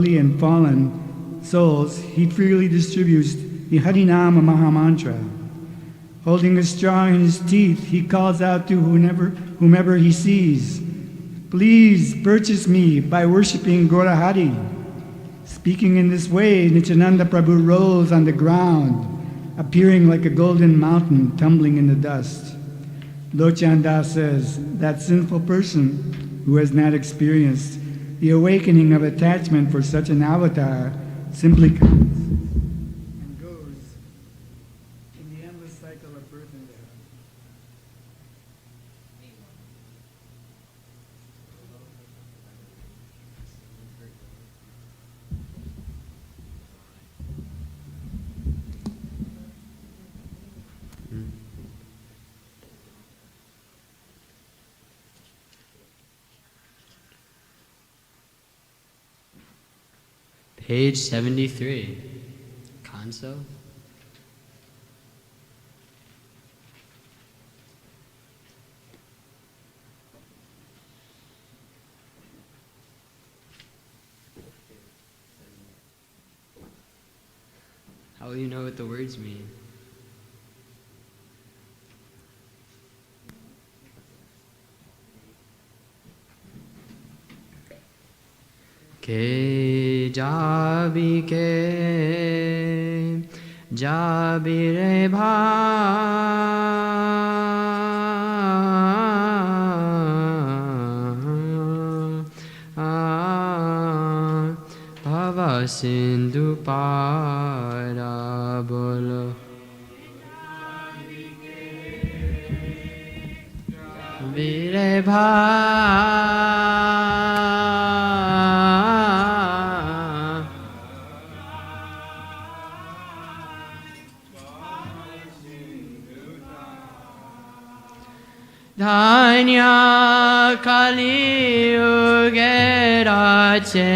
and fallen souls, he freely distributes the Harinama Mahamantra. Holding a straw in his teeth, he calls out to whomever he sees, "Please purchase me by worshipping Gaurahari." Speaking in this way, Nityananda Prabhu rolls on the ground, appearing like a golden mountain tumbling in the dust. Lochan Das says, that sinful person who has not experienced the awakening of attachment for such an avatar simply comes and goes in the endless cycle of birth and death. Page 73, Kanso. How will you know what the words mean? Ke jabi re bhava sindhu para bolo vire Dhanya Kali Yuge Rache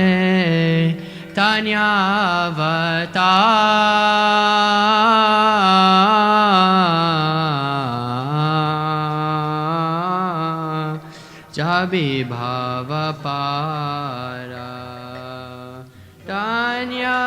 Dhanya Vata Jabi Bhava Para Dhanya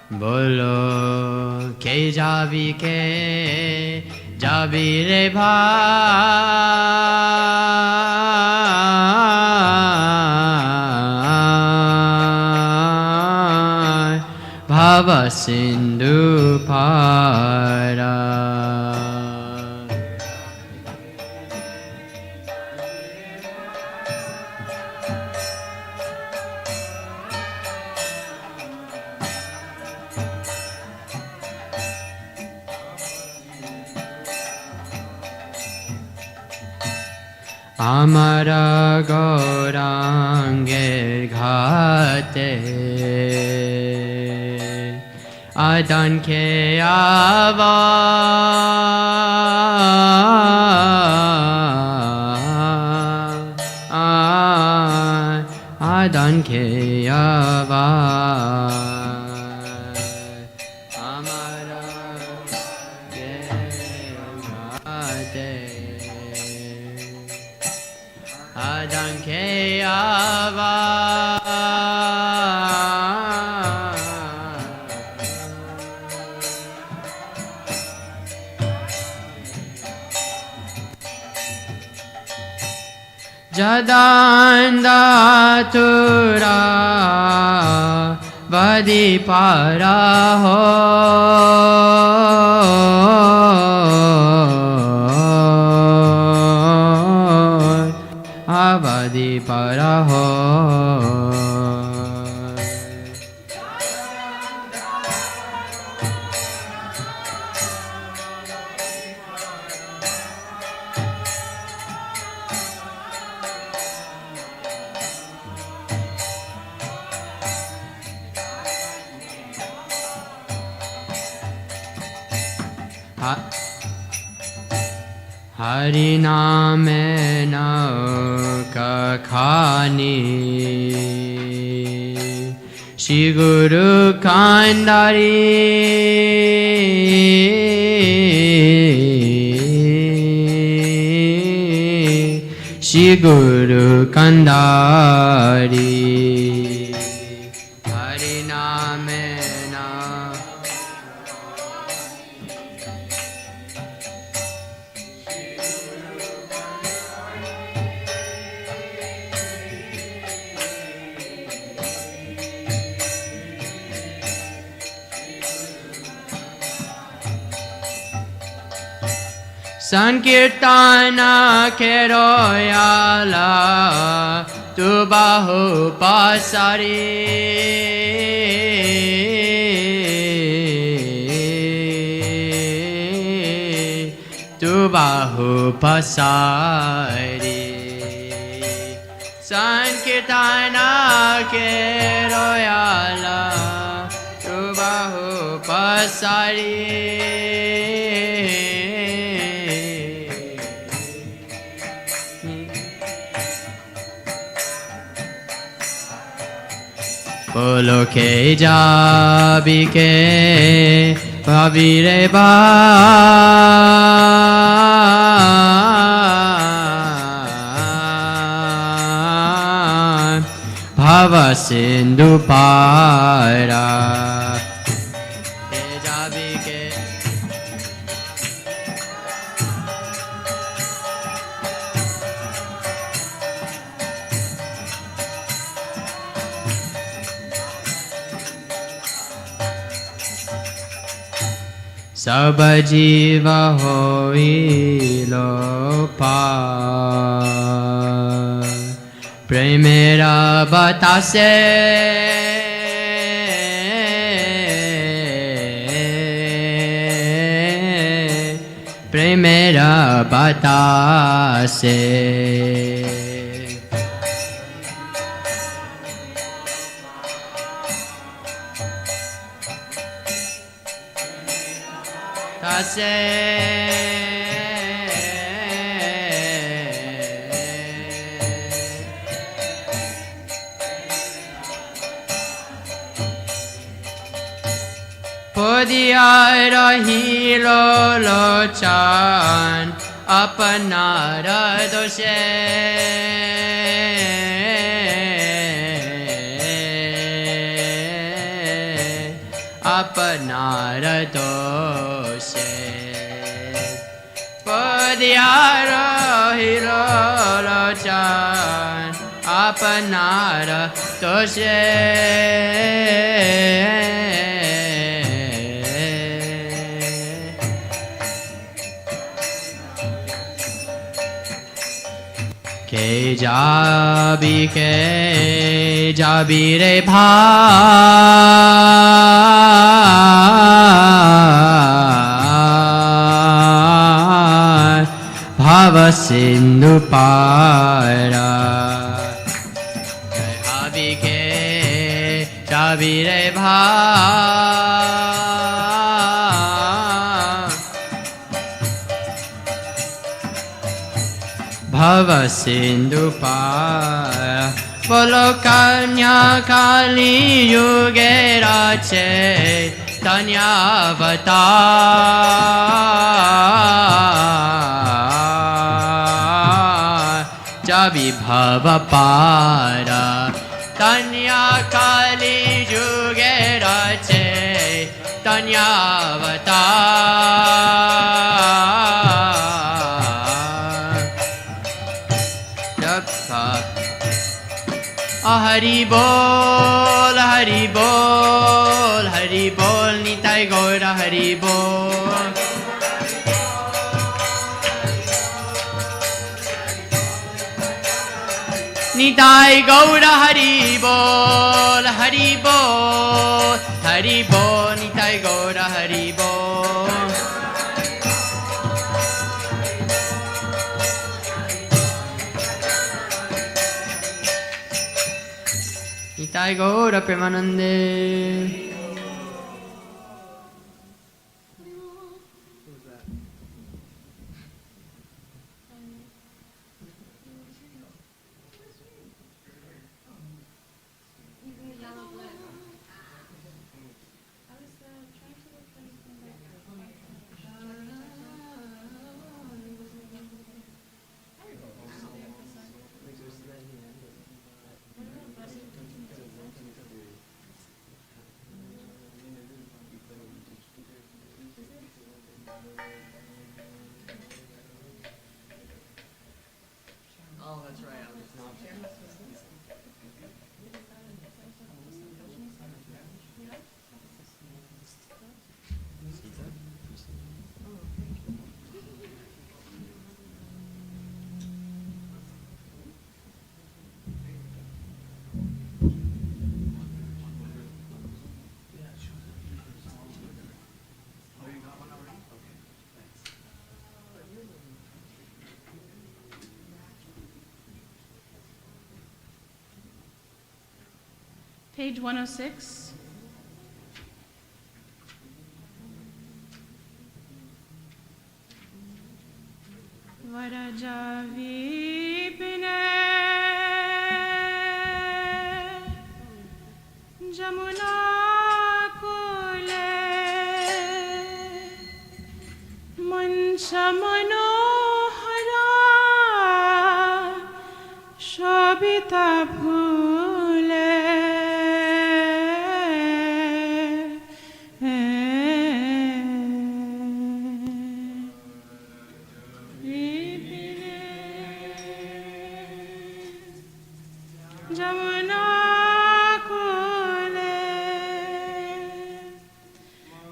Bolo ke jabi re bhai bhava sindhu para Amara Gaurangir Ghate Adan ke Adan ke Amara Adan ke Jadandatura Vadi para ho Avadi para ho Hariname nauka khani Shri Guru Kandari Shri Guru Kandari Hariname Sankirtana Keroyala Tu Bahu Pasari Tu Bahu Pasari Sankirtana Keroyala Tu Bahu Pasari Bolo ke jabi ke bhavire ba Bhava sindhu para Ke jabi ke Sab jiva hoi lopa Premera batase Premera batase Podiya rahi lo chan apna radoshe apna radoshe Podiya rahi lo chan apna radoshe Ke jabi re bhai Bhava sindhu para jabi re bhai Bhava sindhu para Bolo kanya kali yuge rache Tanyavatar Jabi bhava para Tanya kali yuge rache Tanyavatar Hari bol, Hari bol, Hari bol, Nitai Gaura Hari bol. Nitai Gaura Hari bol, Hari bol, Hari bol, Nitai Gaura Hari bol. Nitai Gaura Premanande. Oh, that's right. I was not. Page 106. Varajavipine Jamuna Kule Mansha Manohara Shobita Phule Jamuna Kule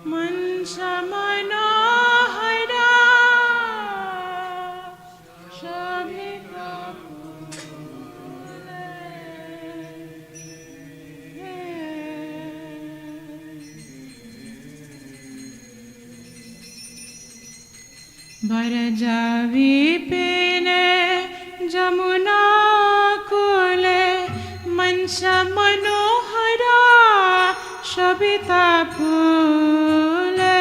Mansha Manohara Shobita Varajavipine Jamuna Kule Mansha Manohara Shobita Phule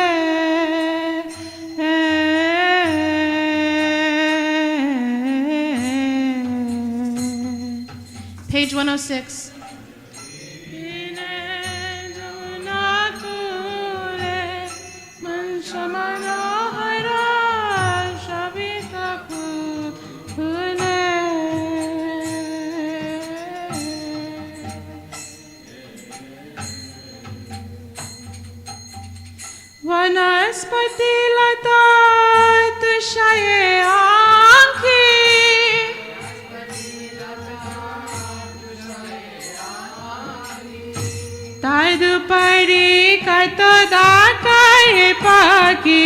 Page 106. Vanaspati lata tushaye aankhi Tadupari kato dakare paki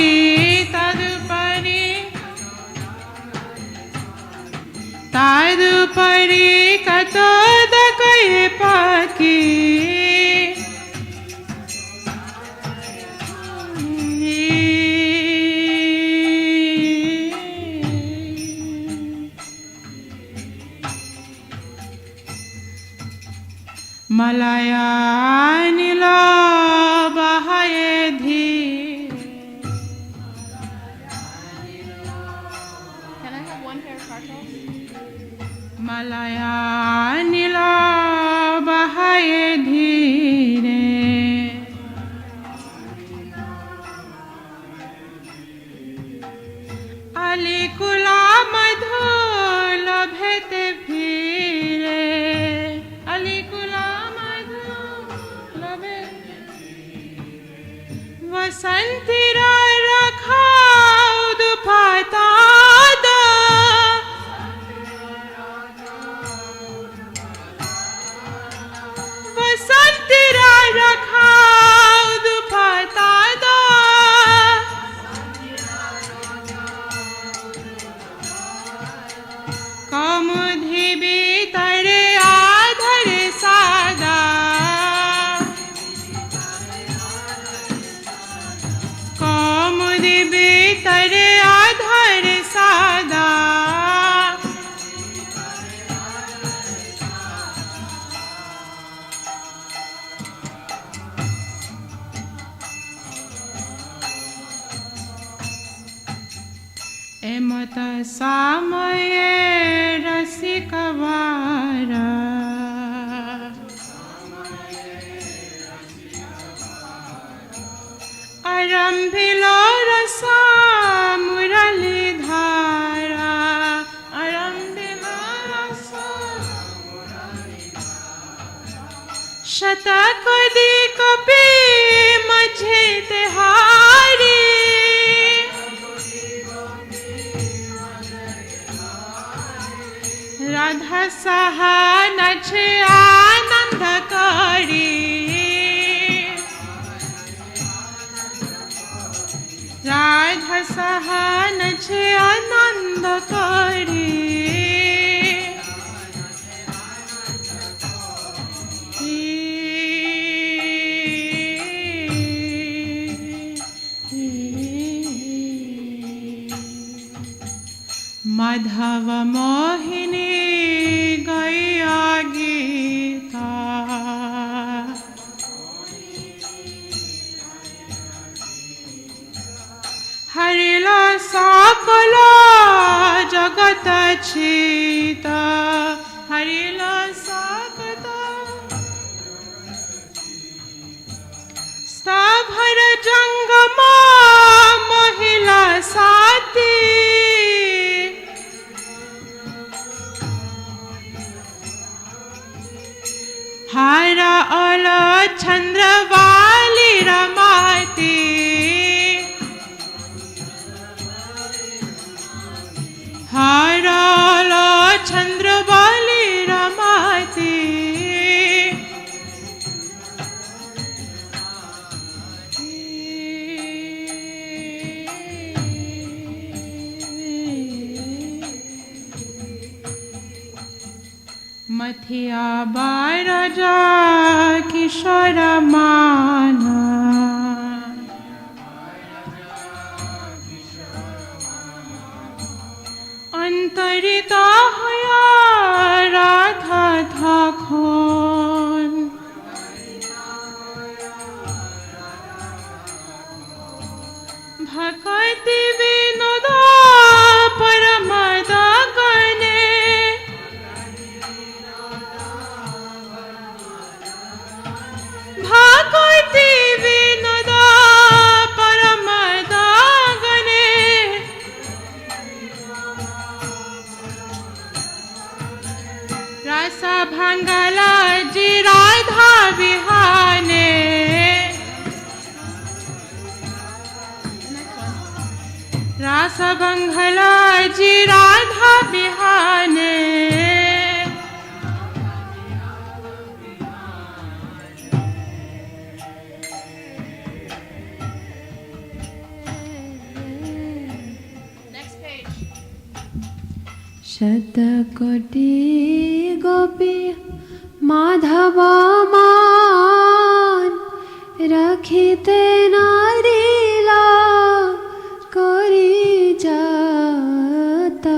Tadupari kato dakare paki Malaya nila bahaye dheere. Can I have one pair of cartels? Malaya nila bahaye dheere. Alikula madhu labhete bheere. Alikula Vasantira rakhaud patada Vasantira rakhaud patada Kamudhi bitare adhare sada Kamudhi bitare adhare sada Emata samaye rasikavara Arambhilo rasa murali dhara Arambhilo rasa Shatakodi kapi majhe tihari Radha Saha নাচে আনন্দ করি, রাধা সাহা নাচে আনন্দ করি। माधव मोहिनी गया गीता, हरिला सकल जगत चिता, हरिला सकत स्थावर जंगमा महिला साथी, हारा अल चंद्रवाली रमाती, हारा अल चंद्रवाली रमाती। मथिया बारजा किशोर माना, अंतरिता हया राधा थाखन, भक्ति विनोदा परमदा गणे, भक्ति विनोदा परमदा गणे, रस भंगला जी राधा बिहाने, रस भंगला जी राधा बिहाने। शतकोटि गोपी माधव मान रखिते नारीला करी जाता,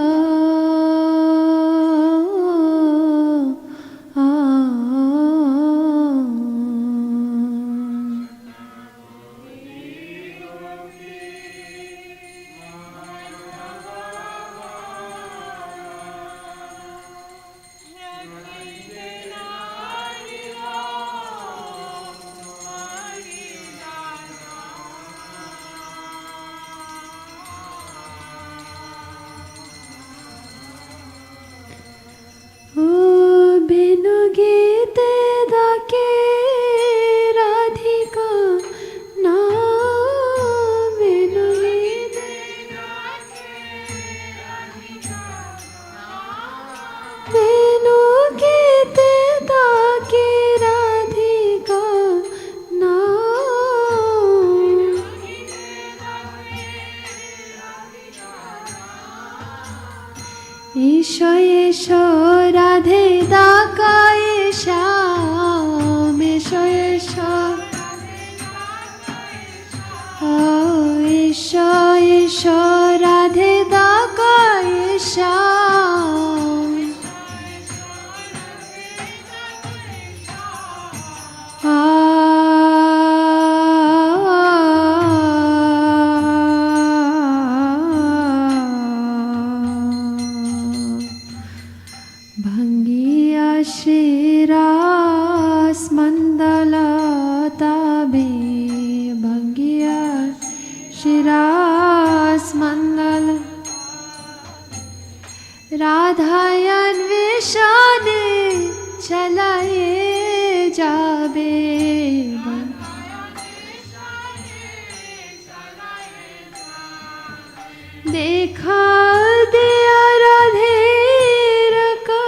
बिनु गीते दाके राधिका ना, बिनु गीते दाके राधिका ना, बिनु गीते दाके राधिका ना, ईशो ईशो राधे दाका श्याम, ईशो ईशो ईशो ईशो राधे दाका श्याम, भंगिया शिरास मंदलता बे, भंगिया शिरास मंदल, राधायन्वेषणे चलाए जाबे, देखा दिया राधे रका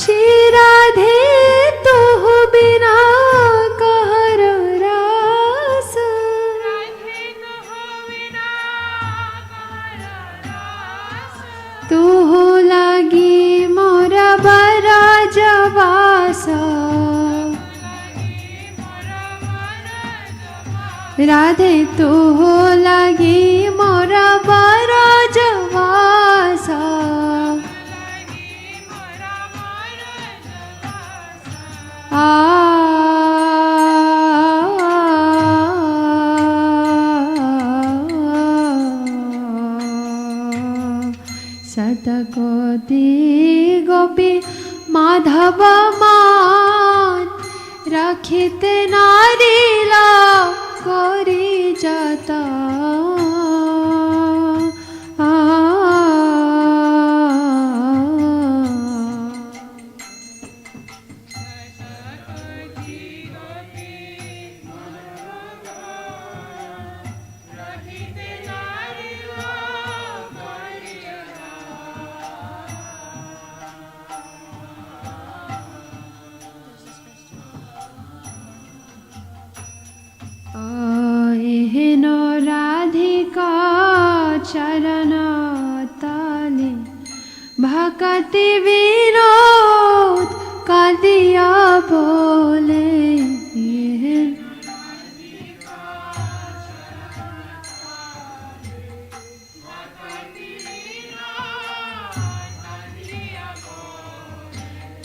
श्री राधे तू बिना कहर रास तू लगी मोरा बरा जवास राधे तू लगी मोरा बरा जवास शतकोटि गोपी माधव मान रखिते नारीला करी जाता एहनो राधिका चरण ताले भक्ति विनोद कदिया बोले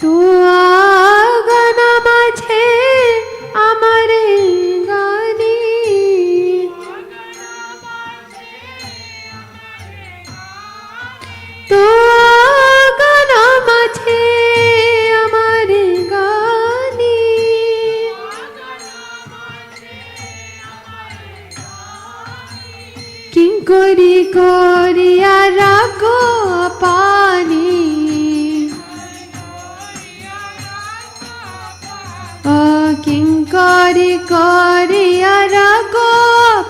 तू आगन माझे अमरे गानी तू आगन माझे अमरे गानी किंकरी कोरिया राखो पानी किंकरी कोरिया राखो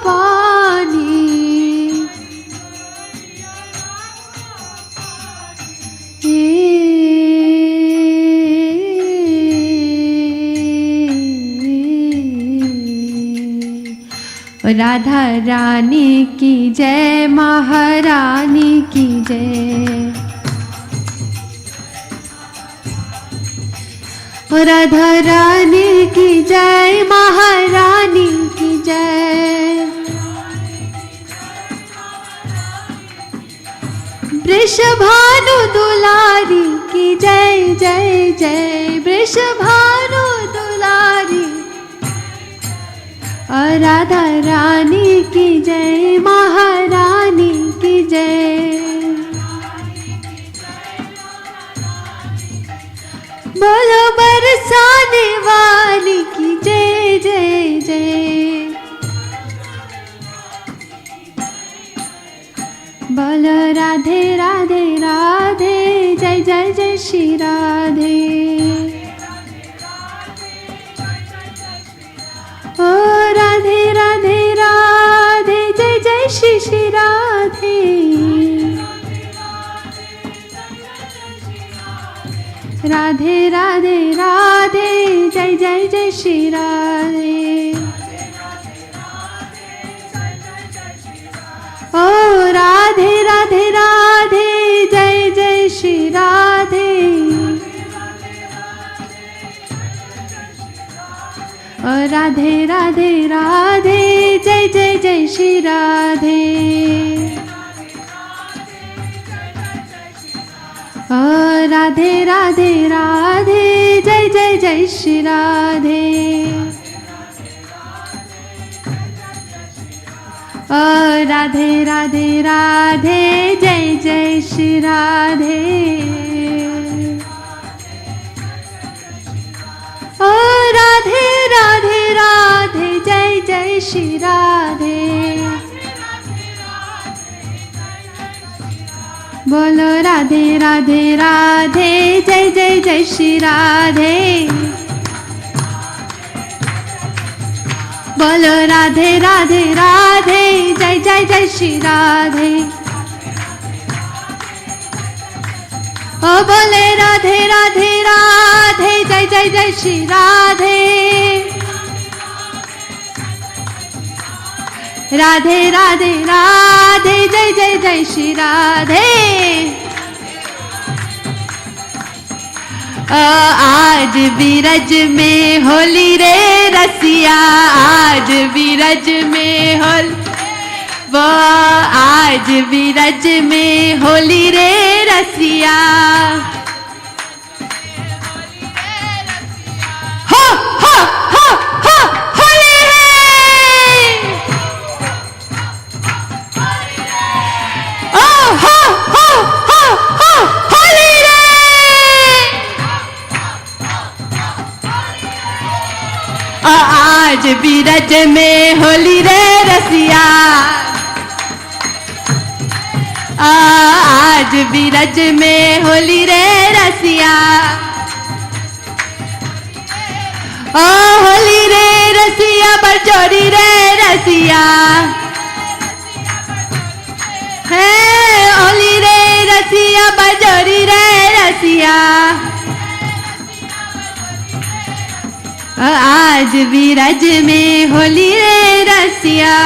पानी राधा रानी की जय महारानी की जय राधा रानी की जय महारानी की जय वृषभानु दुलारी की जय जय जय वृषभानु दुलारी राधा रानी की जय महारानी की जय बोलो बरसाने वाली की जय जय जय बोलो राधे राधे राधे जय जय जय श्री राधे ओ राधे राधे राधे जय जय श्री श्री राधे राधे राधे राधे जय जय जय श्री राधे ओ राधे राधे राधे जय जय श्री राधे ओ राधे राधे राधे जय जय जय श्री राधे ओ राधे राधे राधे जय जय जय श्री राधे ओ राधे राधे राधे जय जय श्री राधे ओ राधे राधे राधे जय जय श्री राधे बोलो राधे राधे राधे जय जय जय श्री राधे बोलो राधे राधे राधे जय जय जय श्री राधे ओ बोले राधे राधे राधे जय जय जय श्री राधे राधे राधे राधे जय जय जय श्री राधे आज बीरज में होली रे रसिया आज बीरज में होली वो आज बीरज में होली रे रसिया हो हो हो हो होली है ओ हो हो हो हो होली रे आज बीरज में होली रे रसिया आज बीरज में होली रे रसिया ओ होली रे रसिया बरजोरी रे रसिया है होली रे रसिया बरजोरी रे रसिया आज बीरज में होली रे रसिया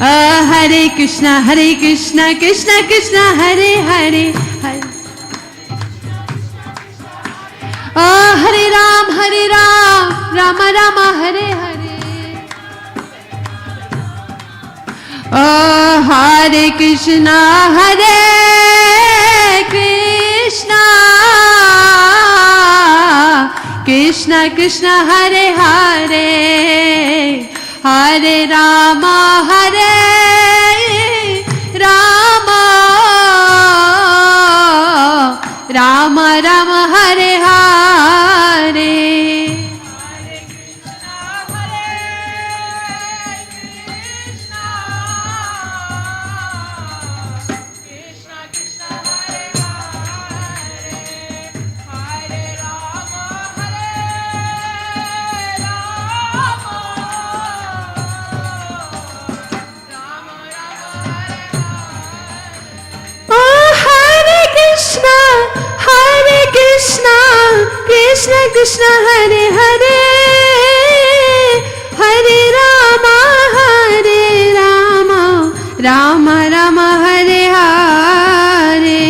हरे कृष्णा कृष्णा कृष्णा हरे हरे हरे हरे राम राम राम हरे हरे हरे कृष्णा कृष्णा कृष्णा हरे हरे हरे राम राम राम हरे हरे कृष्ण कृष्ण हरे हरे हरे राम राम राम हरे हरे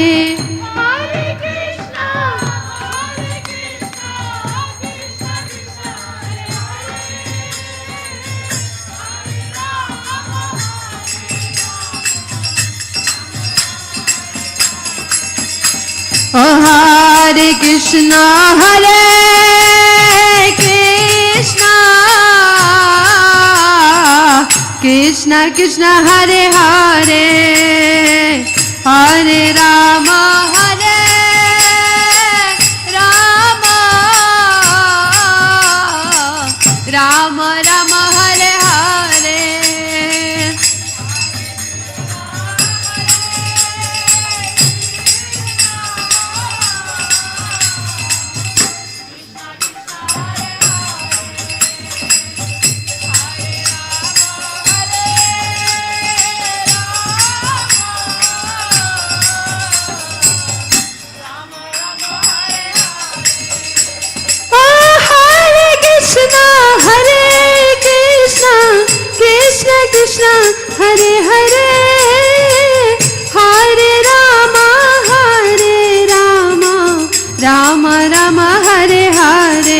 हरे कृष्णा हरे कृष्णा कृष्ण कृष्ण हरे हरे हरे राम राम राम हरे हरे कृष्ण हरे हरे हरे राम राम राम हरे हरे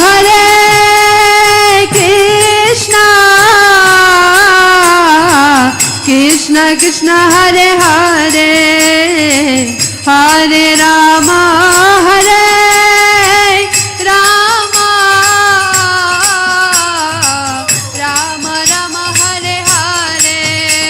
हरे कृष्ण कृष्ण कृष्ण हरे हरे हरे राम राम राम हरे हरे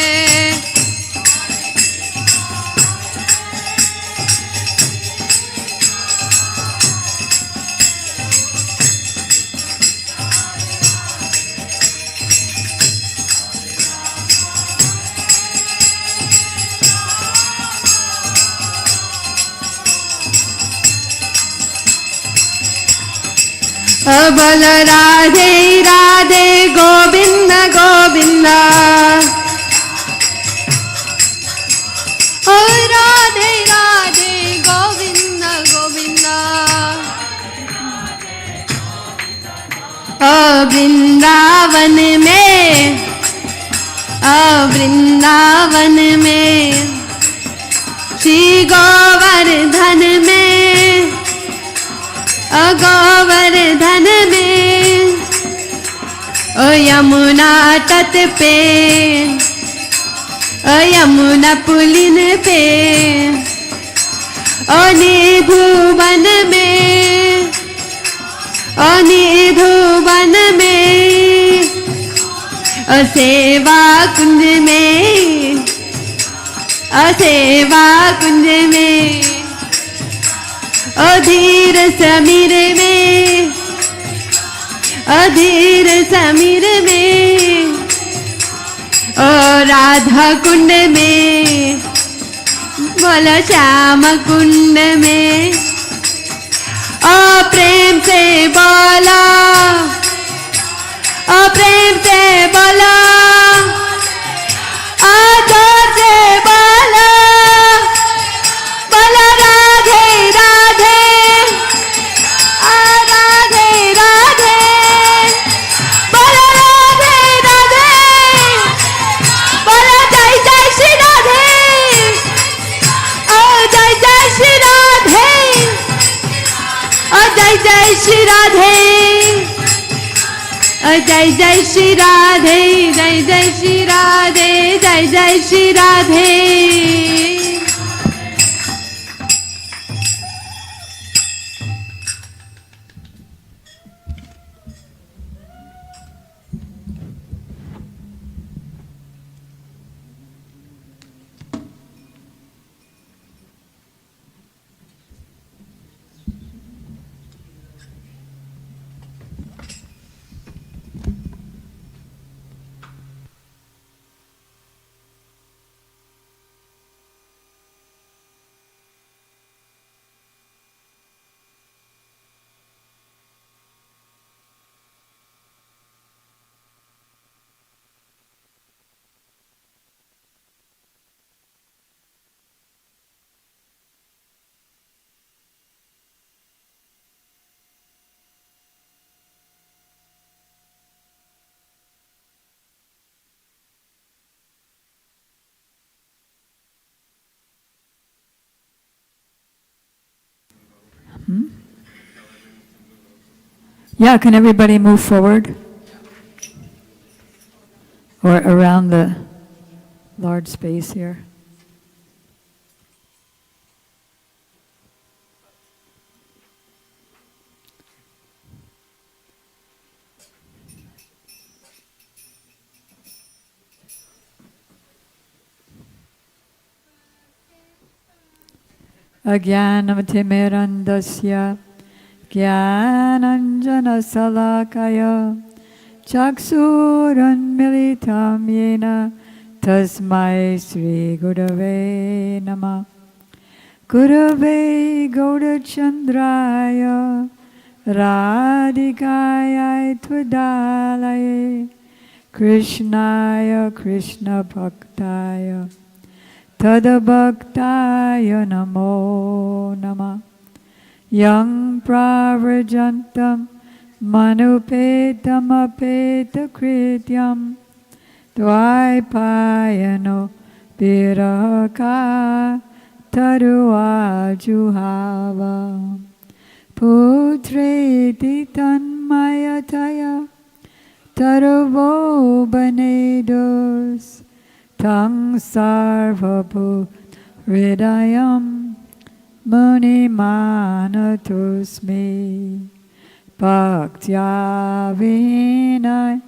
बोल राधे राधे गोविंद गोविंद ओ राधे राधे गोविंद गोविंद ओ वृंदावन में श्री गोवर्धन में गोवर्धन में ओ यमुना तट पे ओ यमुना पुलिन पे ओ निधुवन में ओ निधुवन में ओ सेवा कुंज में ओ सेवा कुंज में अधीर समीर में अधीर समीर में ओ राधा कुंड में बोलो श्याम कुंड में ओ प्रेम से बोला ओ प्रेम से बोला ओ जोर से बोला बोलो राधे राधे राधे राधे बोलो राधे राधे बोलो जय जय श्री राधे ओ जय जय श्री राधे ओ जय जय श्री राधे ओ जय जय श्री राधे जय जय श्री राधे जय जय Shri Radhe Yeah, can everybody move forward? Or around the large space here? Ajnanamatimirandasya Jnananjanasalakaya Chaksuranmilitam yena Tasmai Sri Gurave Namah Gurave Gaurachandraya Radhikaya Tvadalaye Krishnaya Krishna Bhaktaya Tadabhaktaya Namo Namah Yang Pravrajantam Manupetam Apeta Krityam Dvaipayano Viraka Tarua Juhava Putreti Tanmayataya Taruvo Banedos Tang Sarvabhu Hridayam Muni Manatusmi Bhaktya Vinay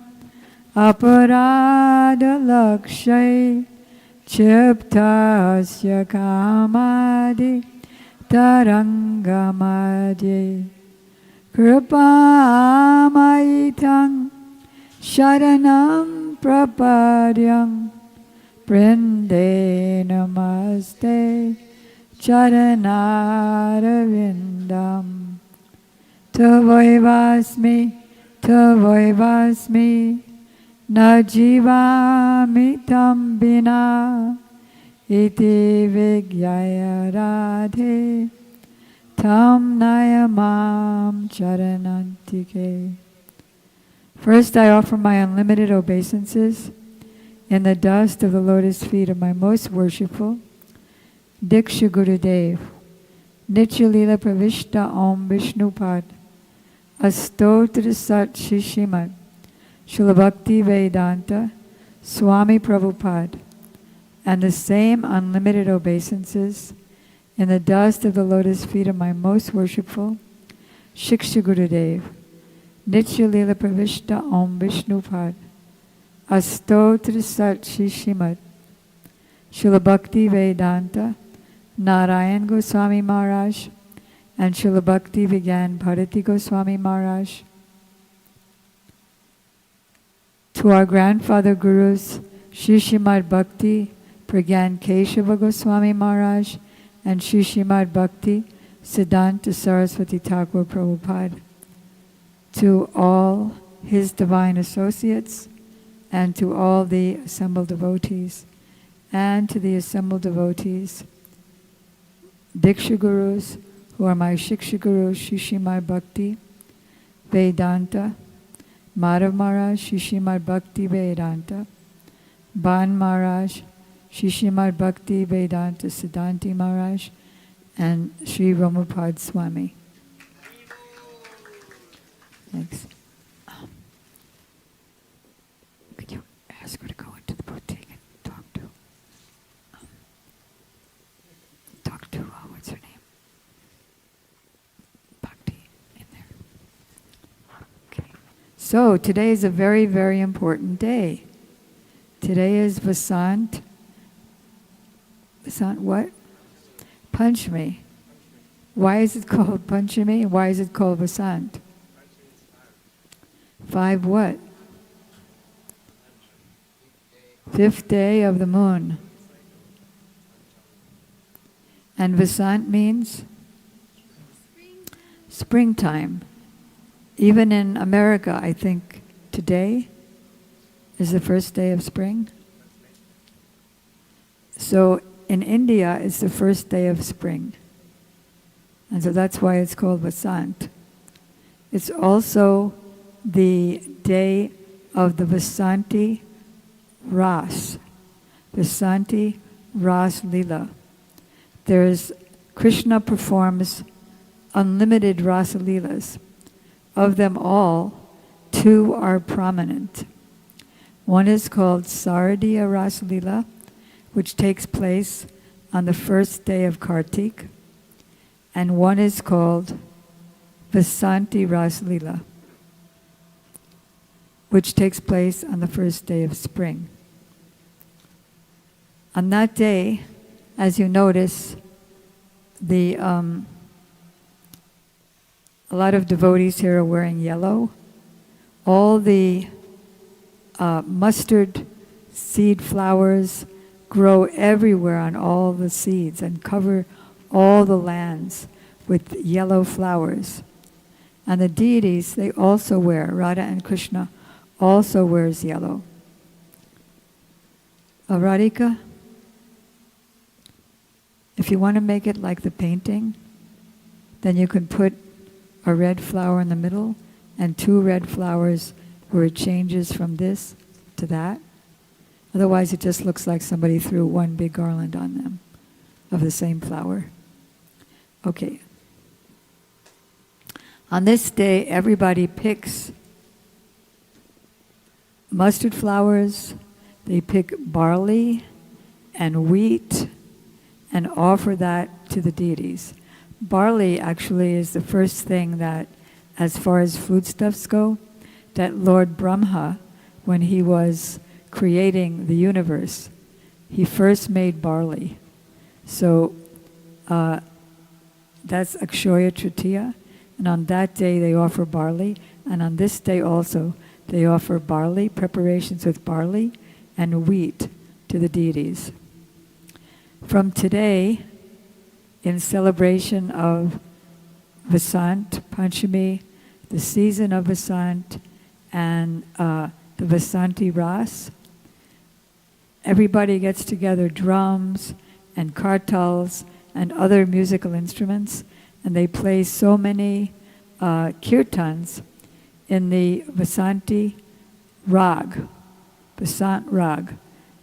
Aparada Lakshay Chiptasya Kamadi Tarangamadye Kripamaitang Sharanam Prapadyam Brinde Namaste Charanarvindam Tavoivasmi, Tavoivasmi, na jivami tam bina, iti vigyaya radhe, tam nayamam charanantike. First, I offer my unlimited obeisances in the dust of the lotus feet of my most worshipful Diksha Gurudev, Nitya Lila Pravishta Om Vishnupad, Astotra Sat Shishimad, Srila Bhakti Vedanta, Swami Prabhupada, and the same unlimited obeisances in the dust of the lotus feet of my most worshipful Shiksha Gurudev, Nitya Lila Pravishta Om Vishnupad, Astotra Sat Shishimad, Srila Bhakti Vedanta, Narayan Goswami Maharaj, and Srila Bhakti Vigyan Bharati Goswami Maharaj. To our grandfather gurus, Shri Srimad Bhakti Pragyan Keshava Goswami Maharaj and Shri Srimad Bhakti Siddhanta Saraswati Thakur Prabhupada. To all his divine associates, and to all the assembled devotees, and to the assembled devotees, Diksha Gurus, who are my Shiksha Gurus, Shri Srimad Bhakti Vedanta, Madhav Maharaj, Shri Srimad Bhakti Vedanta, Ban Maharaj, Shri Srimad Bhakti Vedanta Siddhanti Maharaj, and Sri Ramapad Swami. Thanks. Could you ask her to go into the boutique and talk to what's her name? Bhakti in there. Okay. So today is a very, very important day. Today is Vasant. Vasant what? Panchami. Why is it called Panchami? Why is it called Vasant? 5 what? 5th day of the moon. And Vasant means springtime. Even in America, I think today is the first day of spring. So in India, it's the first day of spring. And so that's why it's called Vasant. It's also the day of the Vasanti Ras. Vasanti Ras Lila. Krishna performs unlimited Rasa Leelas. Of them all, 2 are prominent. One is called Saradiya Rasa Leela, which takes place on the first day of Kartik, and one is called Vasanti Rasa Leela, which takes place on the first day of spring. On that day, as you notice, a lot of devotees here are wearing yellow. All the mustard seed flowers grow everywhere on all the seeds and cover all the lands with yellow flowers. And the deities, they also wear, Radha and Krishna also wears yellow. Radhika, if you want to make it like the painting, then you can put a red flower in the middle and 2 red flowers where it changes from this to that. Otherwise, it just looks like somebody threw one big garland on them of the same flower. Okay. On this day, everybody picks mustard flowers, they pick barley and wheat and offer that to the deities. Barley actually is the first thing that, as far as foodstuffs go, that Lord Brahma, when he was creating the universe, he first made barley. So that's Akshaya Tritiya, and on that day they offer barley, and on this day also they offer barley, preparations with barley and wheat to the deities. From today, in celebration of Vasant Panchami the season of Vasant and the Vasanti Ras. Everybody gets together, drums and kartals and other musical instruments, and they play so many kirtans in the Vasanti Rag, Vasant Rag,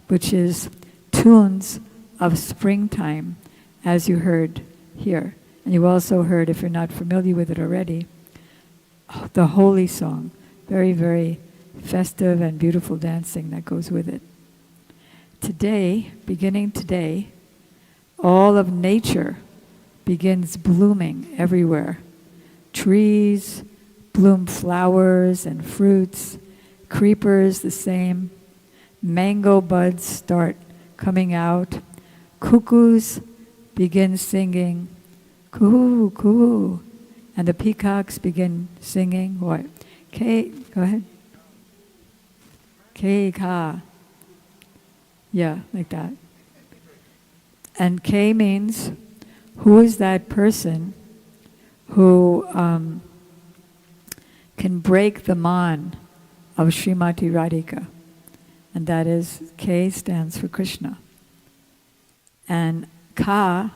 which is tunes of springtime, as you heard here. And you also heard, if you're not familiar with it already, the holy song, very, very festive and beautiful dancing that goes with it. Today, beginning today, all of nature begins blooming everywhere. Trees bloom flowers and fruits, creepers the same, mango buds start coming out, cuckoos begin singing, coo, coo, and the peacocks begin singing what? Go ahead. Ka. Yeah, like that. And K means, who is that person who can break the man of Srimati Radhika? And that is, K stands for Krishna. And Ka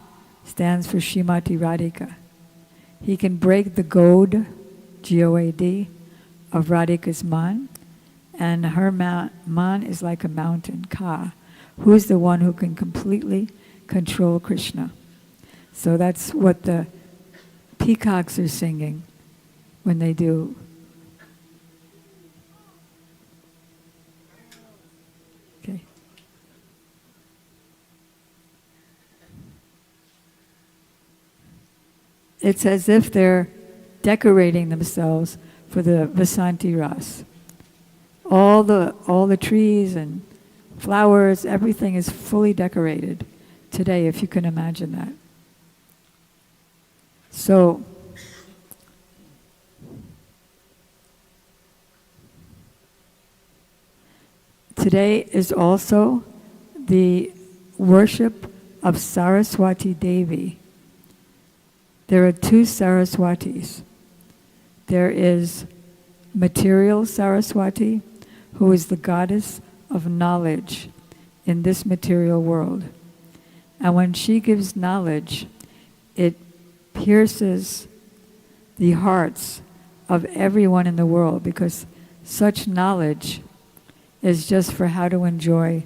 stands for Srimati Radhika. He can break the goad, G-O-A-D, of Radhika's man, and her man is like a mountain, Ka, who is the one who can completely control Krishna. So that's what the peacocks are singing when they do. Okay. It's as if they're decorating themselves for the Vasanti Ras. All the trees and flowers, everything is fully decorated today, if you can imagine that. So, today is also the worship of Saraswati Devi. There are two Saraswatis. There is material Saraswati, who is the goddess of knowledge in this material world. And when she gives knowledge, it pierces the hearts of everyone in the world, because such knowledge is just for how to enjoy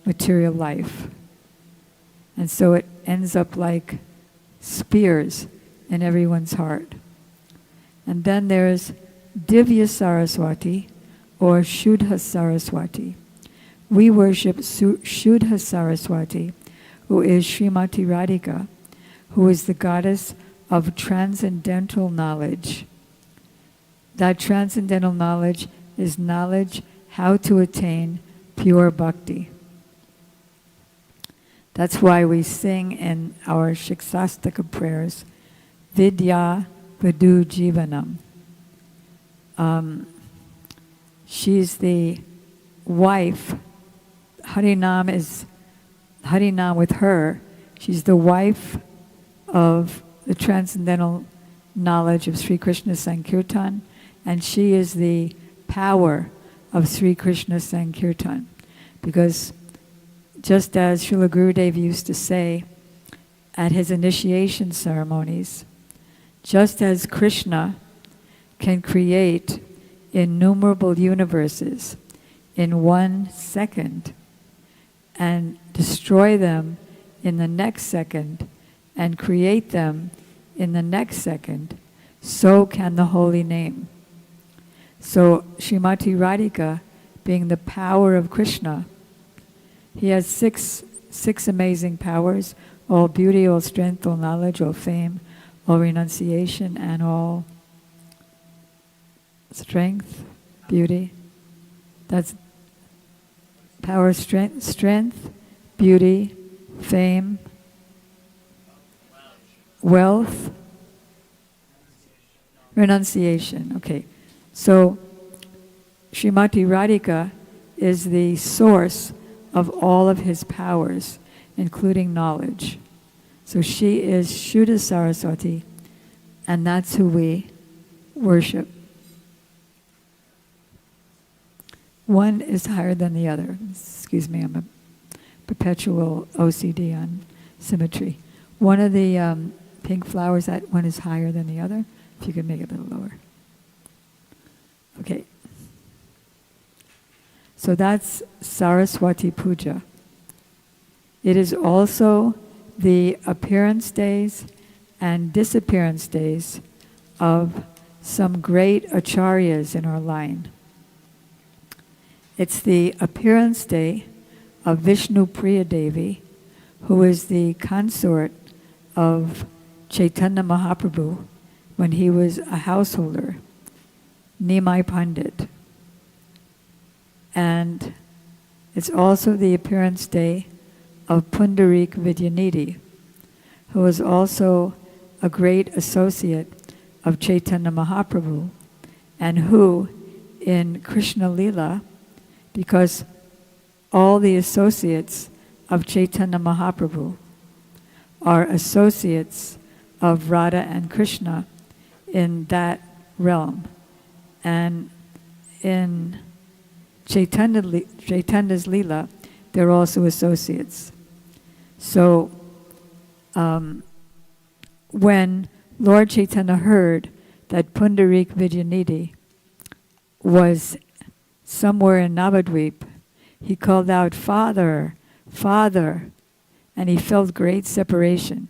material life. And so it ends up like spears in everyone's heart. And then there's Divya Saraswati, or Shuddha Saraswati. We worship Shuddha Saraswati, who is Srimati Radhika, who is the goddess of transcendental knowledge. That transcendental knowledge is knowledge how to attain pure bhakti. That's why we sing in our Shiksastaka prayers, Vidya Vadu Jivanam. She's the wife. Harinam is Harinam with her. She's the wife of the transcendental knowledge of Sri Krishna Sankirtan, and she is the power of Sri Krishna Sankirtan. Because just as Srila Gurudev used to say at his initiation ceremonies, just as Krishna can create innumerable universes in 1 second and destroy them in the next second and create them in the next second, so can the holy name. So Srimati Radhika, being the power of Krishna, he has six amazing powers: all beauty, all strength, all knowledge, all fame, all renunciation, and all strength, beauty. That's power, strength, beauty, fame, wealth, renunciation. Okay, so Srimati Radhika is the source of all of his powers, including knowledge. So she is Shuddha Saraswati, and that's who we worship one is higher than the other. Excuse me, I'm a perpetual OCD on symmetry. One of the pink flowers, that one is higher than the other. If you could make it a little lower. Okay. So that's Saraswati Puja. It is also the appearance days and disappearance days of some great acharyas in our line. It's the appearance day of Vishnu Priya Devi, who is the consort of Chaitanya Mahaprabhu when he was a householder, Nimai Pandit. And it's also the appearance day of Pundarik Vidyanidhi, who was also a great associate of Chaitanya Mahaprabhu, and who, in Krishna Lila, because all the associates of Chaitanya Mahaprabhu are associates of Radha and Krishna in that realm. And in Chaitanya's Lila, they're also associates. So when Lord Chaitanya heard that Pundarik Vidyanidhi was somewhere in Navadvip, he called out, "Father, Father," and he felt great separation.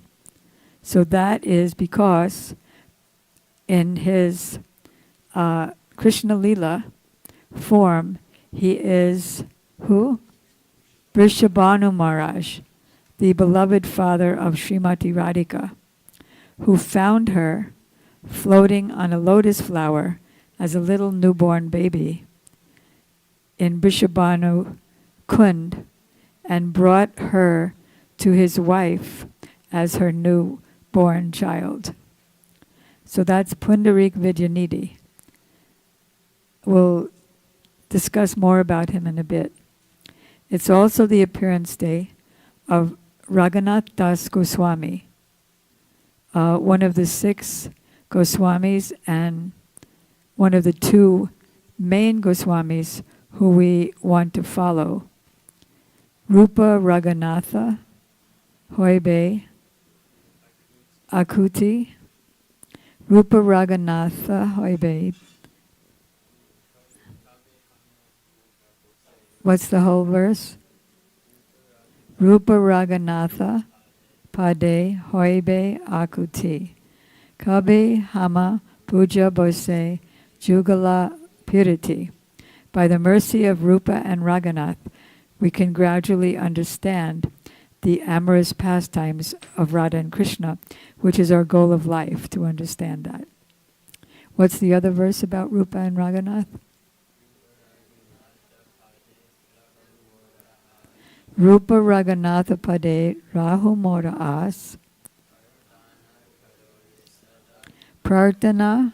So that is because in his Krishna Lila form, he is who? Vrishabhanu Maharaj, the beloved father of Srimati Radhika, who found her floating on a lotus flower as a little newborn baby in Vrishabhanu Kund, and brought her to his wife as her newborn child. So that's Pundarik Vidyanidhi. We'll discuss more about him in a bit. It's also the appearance day of Raghunath Das Goswami, one of the 6 Goswamis and one of the 2 main Goswamis who we want to follow. Rupa Raghunatha Hoibe Akuti. Rupa Raghunatha Hoibe. What's the whole verse? Rupa Raghunatha Pade Hoibe Akuti. Kabe Hama Puja Bose Jugala Purity. By the mercy of Rupa and Raghunath, we can gradually understand the amorous pastimes of Radha and Krishna, which is our goal of life, to understand that. What's the other verse about Rupa and Raghunath? Rupa Raghunatha Pade Rahu Mora As Prarthana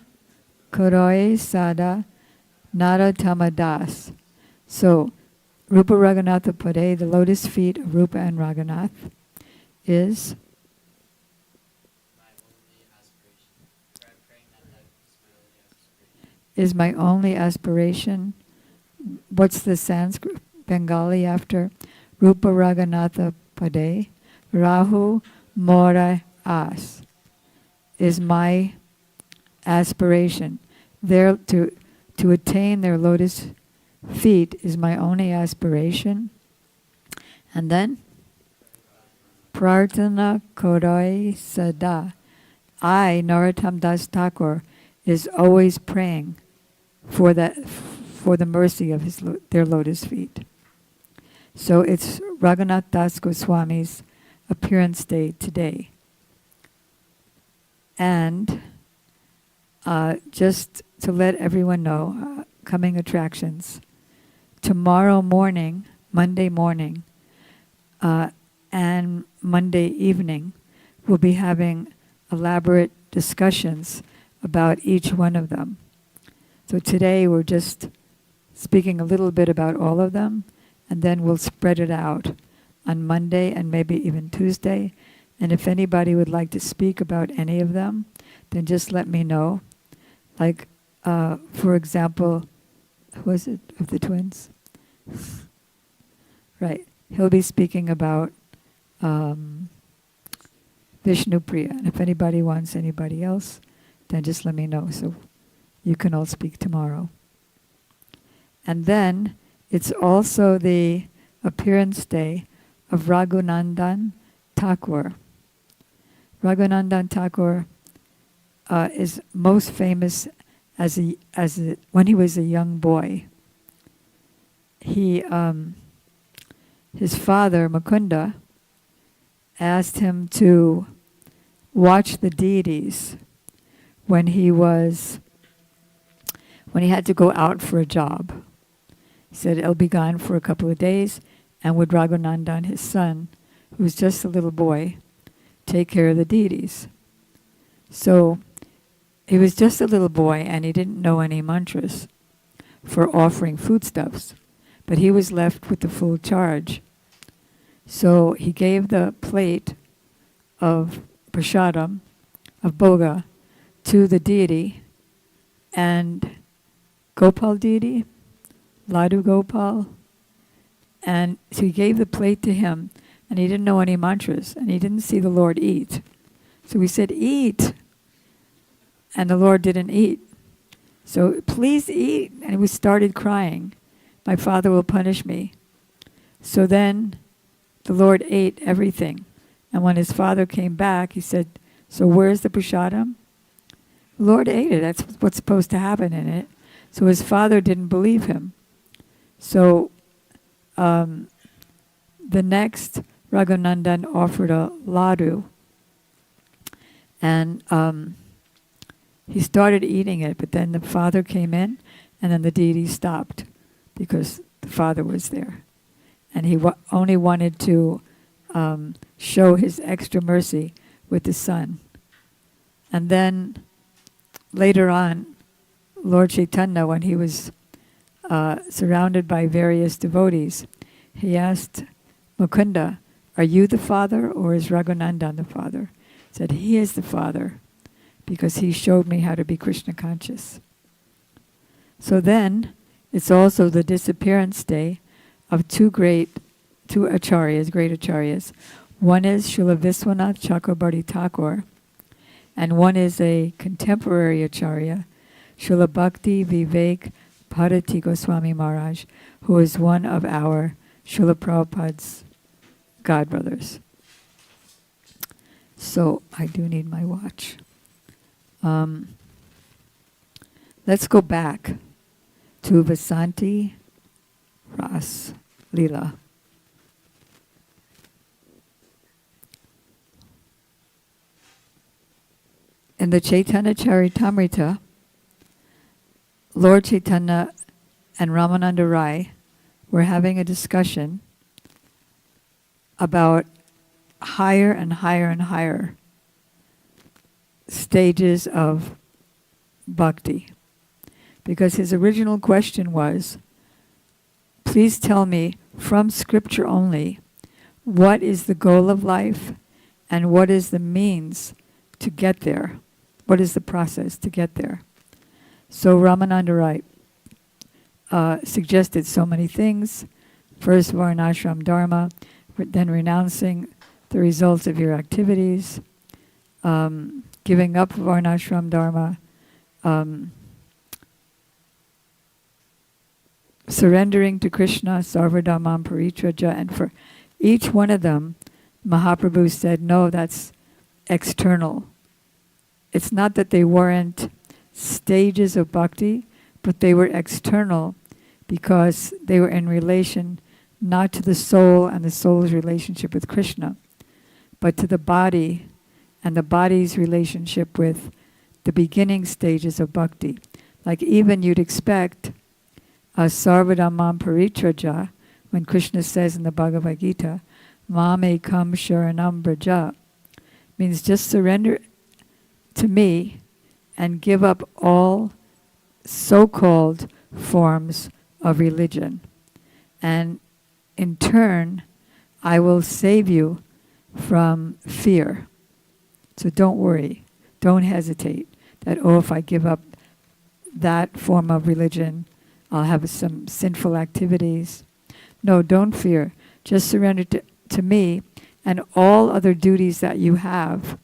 Karoi Sada Narottama Das. So, Rupa Raghunatha Pade, the lotus feet of Rupa and Raghunath, is my only aspiration. What's the Sanskrit Bengali after Rupa Raghunatha Pade? Rahu Mora As is my aspiration. There to attain their lotus feet is my only aspiration. And then Prarthana Koroi Sada. I, Narottam Das Thakur, is always praying for the mercy of their lotus feet. So it's Raghunath Das Goswami's appearance day today. And just to let everyone know, coming attractions, tomorrow morning, Monday morning, and Monday evening, we'll be having elaborate discussions about each one of them. So today we're just speaking a little bit about all of them, and then we'll spread it out on Monday and maybe even Tuesday. And if anybody would like to speak about any of them, then just let me know. Like, for example, who was it of the twins? Right. He'll be speaking about Vishnu Priya. And if anybody wants anybody else, then just let me know. So you can all speak tomorrow. And then it's also the appearance day of Raghunandan Thakur. Raghunandan Thakur is most famous when he was a young boy. He his father Mukunda asked him to watch the deities when he had to go out for a job. He said he'll be gone for a couple of days, and would Raghunandan, his son, who was just a little boy, take care of the deities. So he was just a little boy, and he didn't know any mantras for offering foodstuffs, but he was left with the full charge. So he gave the plate of prasadam, of bhoga, to the deity, and Gopal deity, Ladu Gopal, and so he gave the plate to him, and he didn't know any mantras, and he didn't see the Lord eat. So he said, "Eat," and the Lord didn't eat. So, "Please eat," and he started crying. "My father will punish me." So then the Lord ate everything. And when his father came back, he said, "So where's the prasadam?" The Lord ate it. That's what's supposed to happen in it. So his father didn't believe him. So the next Raghunandan offered a ladu. And he started eating it, but then the father came in, and then the deity stopped because the father was there. And he only wanted to show his extra mercy with the son. And then later on, Lord Chaitanya, when he was surrounded by various devotees, he asked Mukunda, "Are you the father, or is Raghunandan the father?" He said, "He is the father, because he showed me how to be Krishna conscious." So then, it's also the disappearance day of two acharyas, great acharyas. One is Srila Viswanath Chakrabarti Thakur, and one is a contemporary acharya, Srila Bhakti Vivek Bharati Goswami Maharaj, who is one of our Srila Prabhupada's godbrothers. So I do need my watch. Let's go back to Vasanti Ras Leela. In the Chaitanya Charitamrita, Lord Chaitanya and Ramananda Rai were having a discussion about higher and higher and higher stages of bhakti. Because his original question was, please tell me from scripture only, what is the goal of life and what is the means to get there? What is the process to get there? So Ramananda Rai suggested so many things. First, Varnashram Dharma, then renouncing the results of your activities, giving up Varnashram Dharma, surrendering to Krishna, Sarvadhamam Paritraja, and for each one of them, Mahaprabhu said, no, that's external. It's not that they weren't stages of bhakti, but they were external because they were in relation not to the soul and the soul's relationship with Krishna, but to the body and the body's relationship with the beginning stages of bhakti. Like even you'd expect a Sarvadhamam Paritraja, when Krishna says in the Bhagavad Gita, Mam ekam sharanam braja, means just surrender to me and give up all so-called forms of religion. And in turn, I will save you from fear. So don't worry, don't hesitate that, oh, if I give up that form of religion, I'll have some sinful activities. No, don't fear. Just surrender to me, and all other duties that you have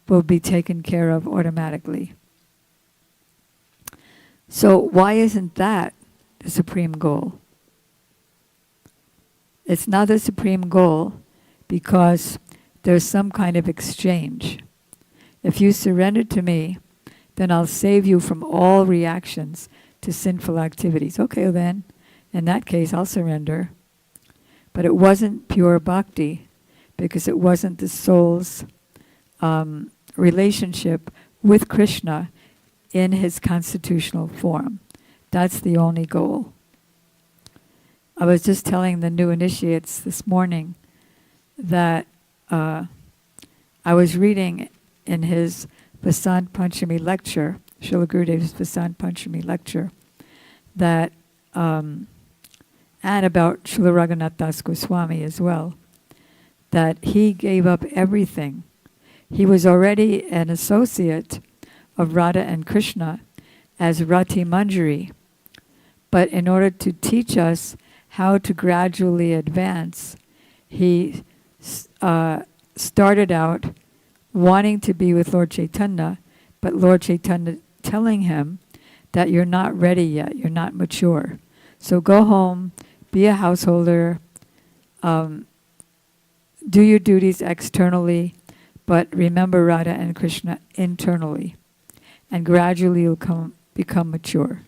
will be taken care of automatically. So why isn't that the supreme goal? It's not the supreme goal because there's some kind of exchange. If you surrender to me, then I'll save you from all reactions to sinful activities. Okay, then, in that case, I'll surrender. But it wasn't pure bhakti because it wasn't the soul's relationship with Krishna in his constitutional form. That's the only goal. I was just telling the new initiates this morning that I was reading in his Vasant Panchami lecture, Srila Gurudev's Vasant Panchami lecture, that and about Srila Raghunath Das Goswami as well, that he gave up everything. He was already an associate of Radha and Krishna as Rati Manjari, but in order to teach us how to gradually advance, he started out wanting to be with Lord Chaitanya, but Lord Chaitanya telling him that you're not ready yet, you're not mature. So go home, be a householder, do your duties externally, but remember Radha and Krishna internally. And gradually you'll become mature.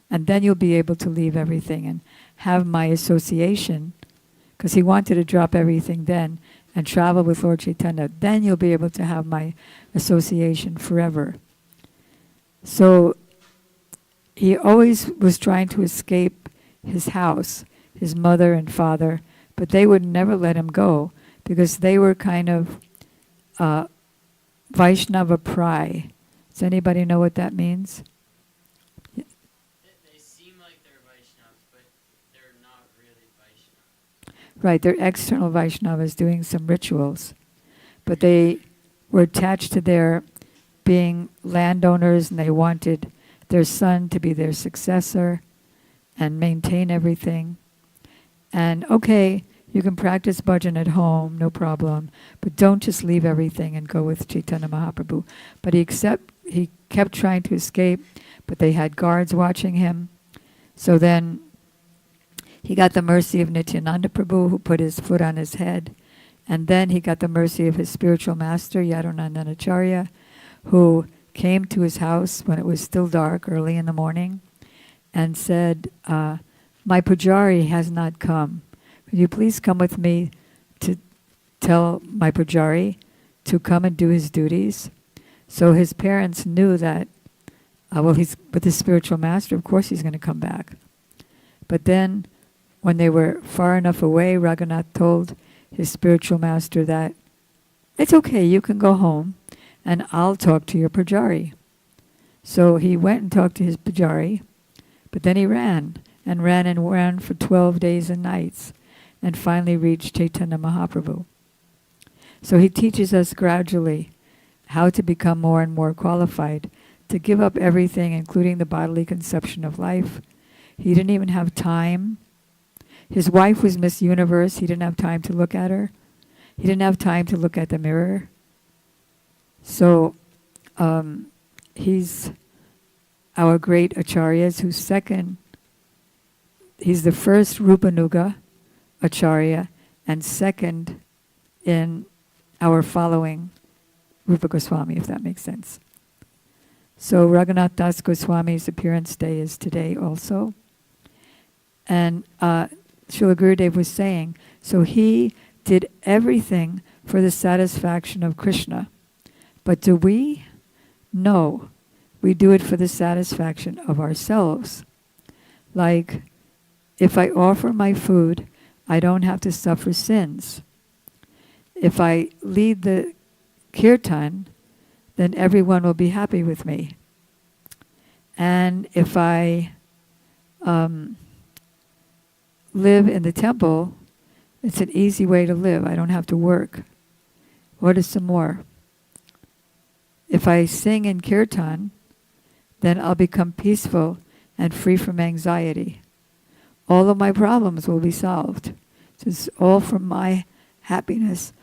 And then you'll be able to leave everything and have my association, because he wanted to drop everything then and travel with Lord Chaitanya. Then you'll be able to have my association forever. So he always was trying to escape his house, his mother and father, but they would never let him go because they were kind of Vaishnava Prai. Does anybody know what that means? They seem like they're Vaishnavas, but they're not really Vaishnavas. Right, they're external Vaishnavas doing some rituals, but they were attached to their being landowners and they wanted their son to be their successor and maintain everything. And okay, you can practice bhajan at home, no problem, but don't just leave everything and go with Chaitanya Mahaprabhu. But he kept trying to escape, but they had guards watching him. So then he got the mercy of Nityananda Prabhu, who put his foot on his head. And then he got the mercy of his spiritual master, Yadunandana Acharya, who came to his house when it was still dark, early in the morning, and said, my pujari has not come. Could you please come with me to tell my pujari to come and do his duties? So his parents knew that, he's with his spiritual master, of course he's going to come back. But then, when they were far enough away, Raghunath told his spiritual master that, it's okay, you can go home, and I'll talk to your pujari. So he went and talked to his pujari, but then he ran for 12 days and nights, and finally reached Chaitanya Mahaprabhu. So he teaches us gradually how to become more and more qualified to give up everything, including the bodily conception of life. He didn't even have time. His wife was Miss Universe. He didn't have time to look at her. He didn't have time to look at the mirror. So he's our great acharyas, he's the first Rupanuga Acharya and second in our following Rupa Goswami, if that makes sense. So Raghunath Das Goswami's appearance day is today also. And Srila Gurudev was saying, so he did everything for the satisfaction of Krishna. But do we? No. We do it for the satisfaction of ourselves. Like, if I offer my food, I don't have to suffer sins. If I lead the kirtan, then everyone will be happy with me. And if I live in the temple, it's an easy way to live. I don't have to work. What is some more? If I sing in kirtan, then I'll become peaceful and free from anxiety. all of my problems will be solved. It's all for my happiness.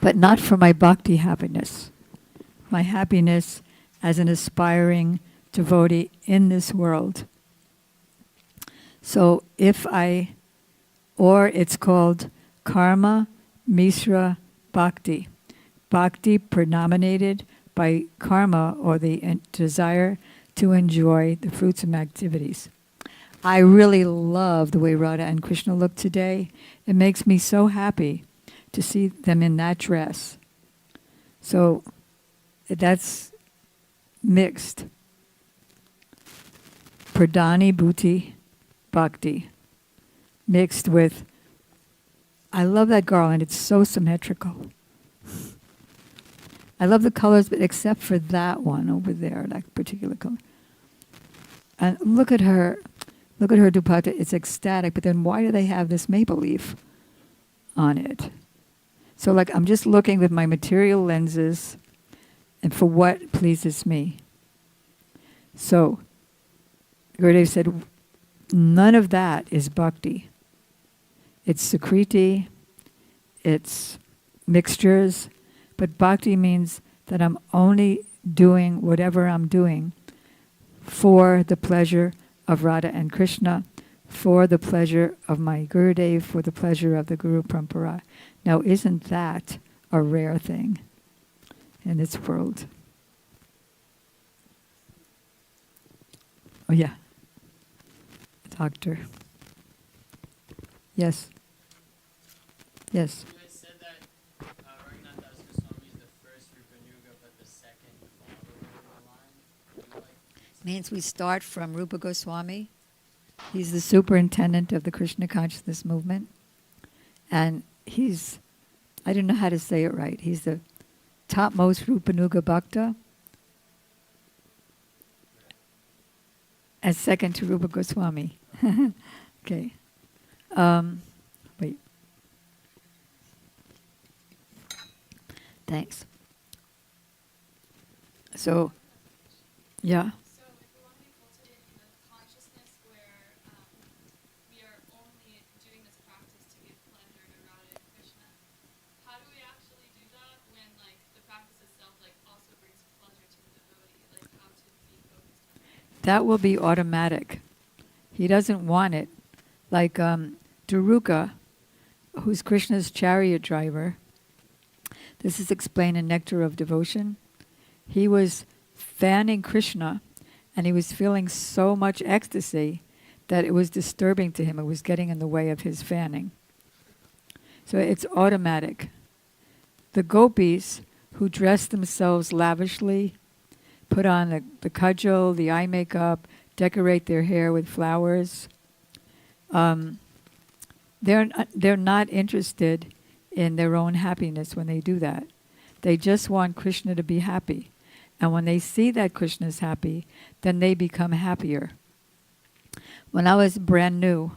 But not for my bhakti happiness. My happiness as an aspiring devotee in this world. So or it's called karma misra bhakti. Bhakti predominated by karma, or the desire to enjoy the fruits of activities. I really love the way Radha and Krishna look today. It makes me so happy to see them in that dress. So that's mixed. Pradhani Bhuti Bhakti. Mixed with, I love that garland, it's so symmetrical. I love the colors, but except for that one over there, that particular color. And look at her dupatta, it's ecstatic, but then why do they have this maple leaf on it? So like I'm just looking with my material lenses and for what pleases me. So Gurudev said, none of that is bhakti. It's sukriti, it's mixtures, but bhakti means that I'm only doing whatever I'm doing for the pleasure of Radha and Krishna, for the pleasure of my Gurudev, for the pleasure of the Guru Parampara. Now, isn't that a rare thing in this world? Oh, yeah. Doctor. Yes. Yes. You guys said that Raghunath Das Goswami is the first Rupanuga, but the second follower in the line. Means we start from Rupa Goswami. He's the superintendent of the Krishna consciousness movement. And I don't know how to say it right. He's the topmost Rupanuga Bhakta. As second to Rupa Goswami. Okay. Wait. Thanks. So, yeah. So if we want to be cultivating the consciousness where we are only doing this practice to give pleasure to Radha and Krishna, how do we actually do that when the practice itself also brings pleasure to the devotee? How to be focused on it? That will be automatic. He doesn't want it. Like Daruka, who's Krishna's chariot driver, this is explained in Nectar of Devotion. He was fanning Krishna, and he was feeling so much ecstasy that it was disturbing to him. It was getting in the way of his fanning. So it's automatic. The gopis, who dress themselves lavishly, put on the kajal, the eye makeup, decorate their hair with flowers, they're not interested in their own happiness when they do that. They just want Krishna to be happy. And when they see that Krishna is happy, then they become happier. When I was brand new,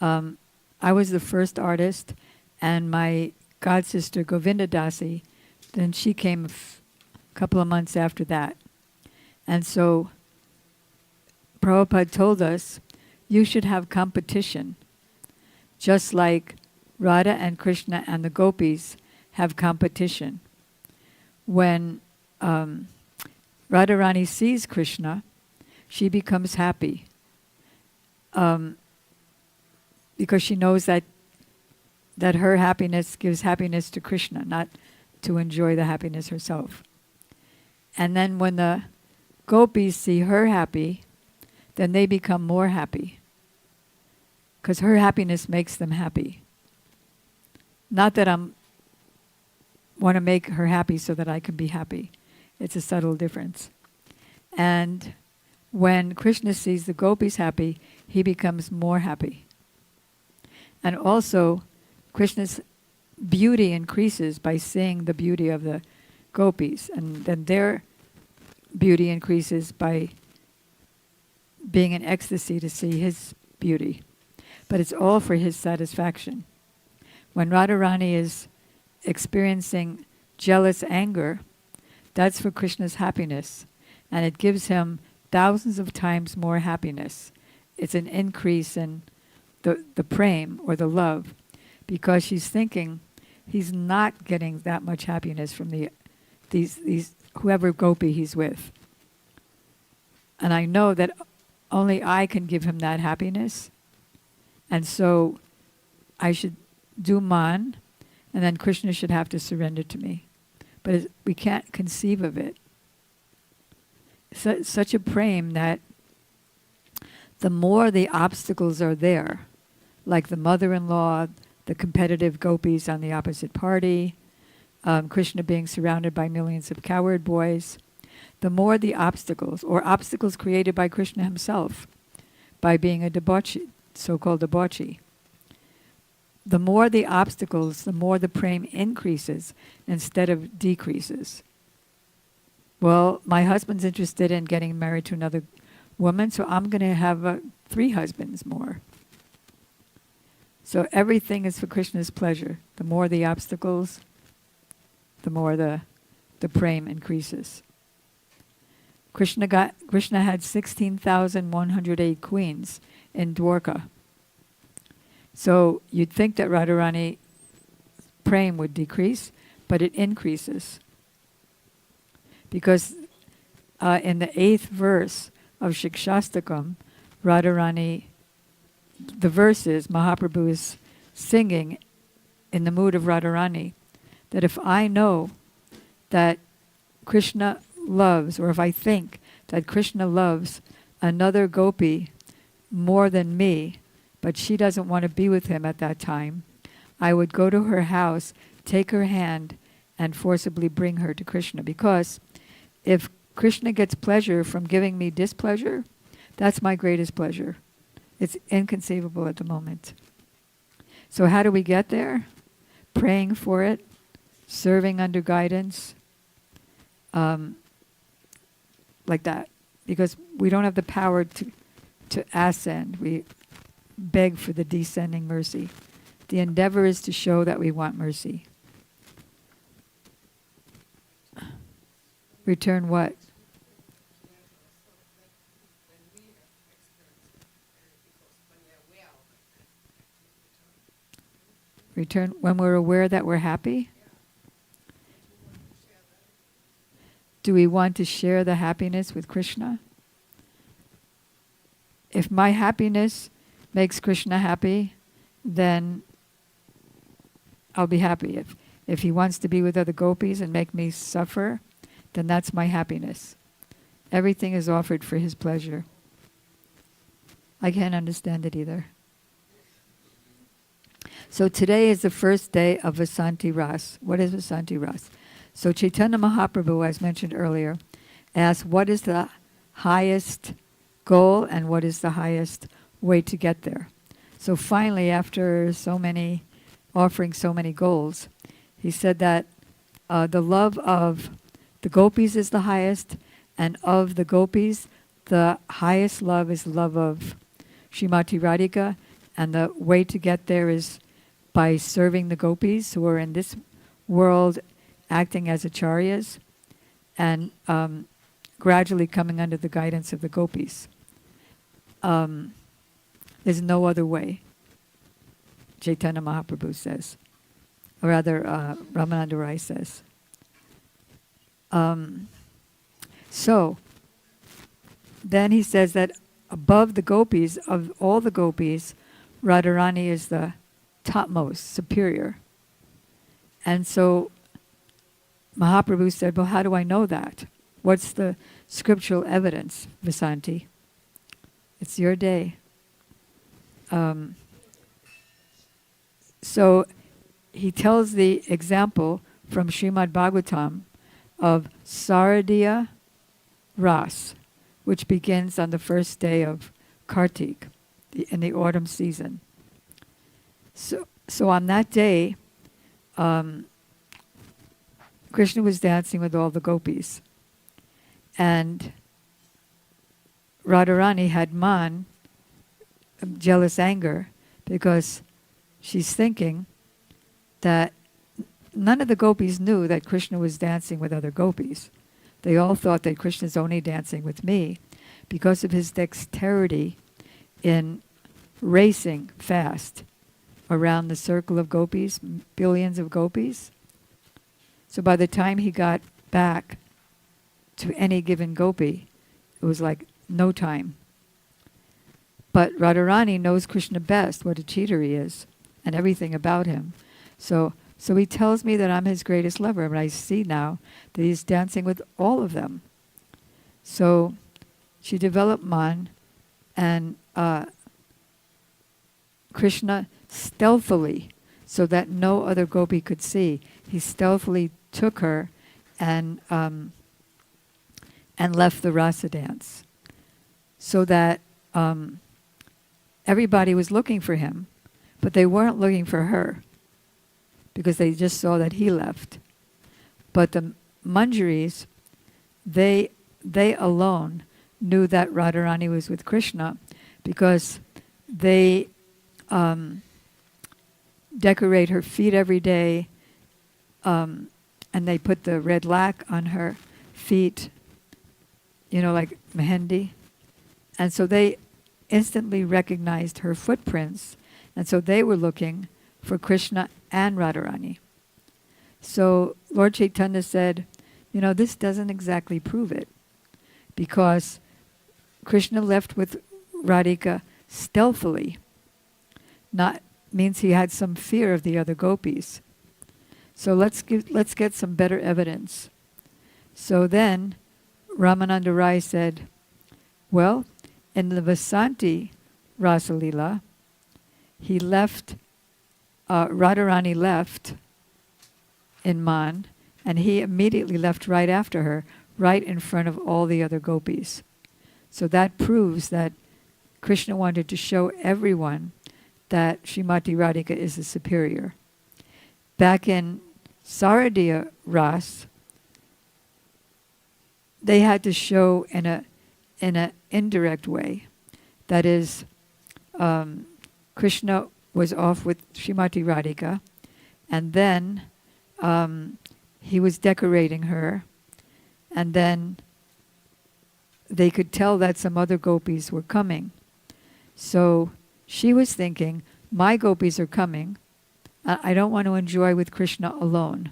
I was the first artist, and my god sister Govinda Dasi, then she came a couple of months after that. And so Prabhupada told us, you should have competition, just like Radha and Krishna and the gopis have competition. When Radharani sees Krishna, she becomes happy because she knows that her happiness gives happiness to Krishna, not to enjoy the happiness herself. And then when the gopis see her happy, then they become more happy because her happiness makes them happy. Not that I want to make her happy so that I can be happy. It's a subtle difference. And when Krishna sees the gopis happy, he becomes more happy. And also, Krishna's beauty increases by seeing the beauty of the gopis. And then their beauty increases by being in ecstasy to see his beauty. But it's all for his satisfaction. When Radharani is experiencing jealous anger, that's for Krishna's happiness. And it gives him thousands of times more happiness. It's an increase in the prem, or the love, because she's thinking he's not getting that much happiness from these whoever gopi he's with. And I know that only I can give him that happiness. And so I should do man, and then Krishna should have to surrender to me. But we can't conceive of it. Such a prem that the more the obstacles are there, like the mother-in-law, the competitive gopis on the opposite party, Krishna being surrounded by millions of coward boys, the more the obstacles, or obstacles created by Krishna himself, by being a debauchee, so-called debauchee. The more the obstacles, the more the prem increases instead of decreases. Well, my husband's interested in getting married to another woman, so I'm going to have 3 husbands more. So everything is for Krishna's pleasure. The more the obstacles, the more the prem increases. Krishna had 16,108 queens in Dwarka. So you'd think that Radharani prem would decrease, but it increases. Because in the 8th verse of Shikshastakam, Radharani, the verse is, Mahaprabhu is singing in the mood of Radharani, that if I know that Krishna loves, or if I think that Krishna loves another gopi more than me, but she doesn't want to be with him at that time, I would go to her house, take her hand, and forcibly bring her to Krishna. Because if Krishna gets pleasure from giving me displeasure, that's my greatest pleasure. It's inconceivable at the moment. So how do we get there? Praying for it, serving under guidance, like that. Because we don't have the power to ascend. We beg for the descending mercy. The endeavor is to show that we want mercy. Return what? Return when we're aware that we're happy? Do we want to share the happiness with Krishna? If my happiness makes Krishna happy, then I'll be happy. If he wants to be with other gopis and make me suffer, then that's my happiness. Everything is offered for his pleasure. I can't understand it either. So today is the first day of Vasanti Ras. What is Vasanti Ras? So Chaitanya Mahaprabhu, as mentioned earlier, asked what is the highest goal and what is the highest way to get there. So finally, after offering so many goals, he said that the love of the gopis is the highest, and of the gopis, the highest love is love of Srimati Radhika, and the way to get there is by serving the gopis who are in this world acting as acharyas, and gradually coming under the guidance of the gopis. There's no other way, Chaitanya Mahaprabhu says. Or rather, Ramananda Rai says. So, then he says that above the gopis, of all the gopis, Radharani is the topmost, superior. And so Mahaprabhu said, well, how do I know that? What's the scriptural evidence, Vasanti? It's your day. So he tells the example from Srimad Bhagavatam of Saradiya Ras, which begins on the first day of Kartik, in the autumn season. So on that day, Krishna was dancing with all the gopis. And Radharani had man, jealous anger, because she's thinking that none of the gopis knew that Krishna was dancing with other gopis. They all thought that Krishna's only dancing with me. because of his dexterity in racing fast around the circle of gopis, billions of gopis. So by the time he got back to any given gopi, it was like no time. But Radharani knows Krishna best, what a cheater he is, and everything about him. So he tells me that I'm his greatest lover, and I see now that he's dancing with all of them. So she developed man, and Krishna stealthily, so that no other gopi could see, he stealthily took her and left the rasa dance, so that everybody was looking for him, but they weren't looking for her, because they just saw that he left. But the Manjaris, they alone knew that Radharani was with Krishna, because they decorate her feet every day, and they put the red lac on her feet, like mehendi. And so they instantly recognized her footprints, and so they were looking for Krishna and Radharani. So Lord Chaitanya said, this doesn't exactly prove it, because Krishna left with Radhika stealthily. Not means he had some fear of the other gopis. So let's get some better evidence. So then Ramananda Rai said, well, in the Vasanti Rasalila, he left, Radharani left in Man, and he immediately left right after her, right in front of all the other gopis. So that proves that Krishna wanted to show everyone that Srimati Radhika is the superior. Back in Saradiya Ras, they had to show in an indirect way. That is, Krishna was off with Srimati Radhika, and then he was decorating her, and then they could tell that some other gopis were coming. So she was thinking, my gopis are coming. I don't want to enjoy with Krishna alone.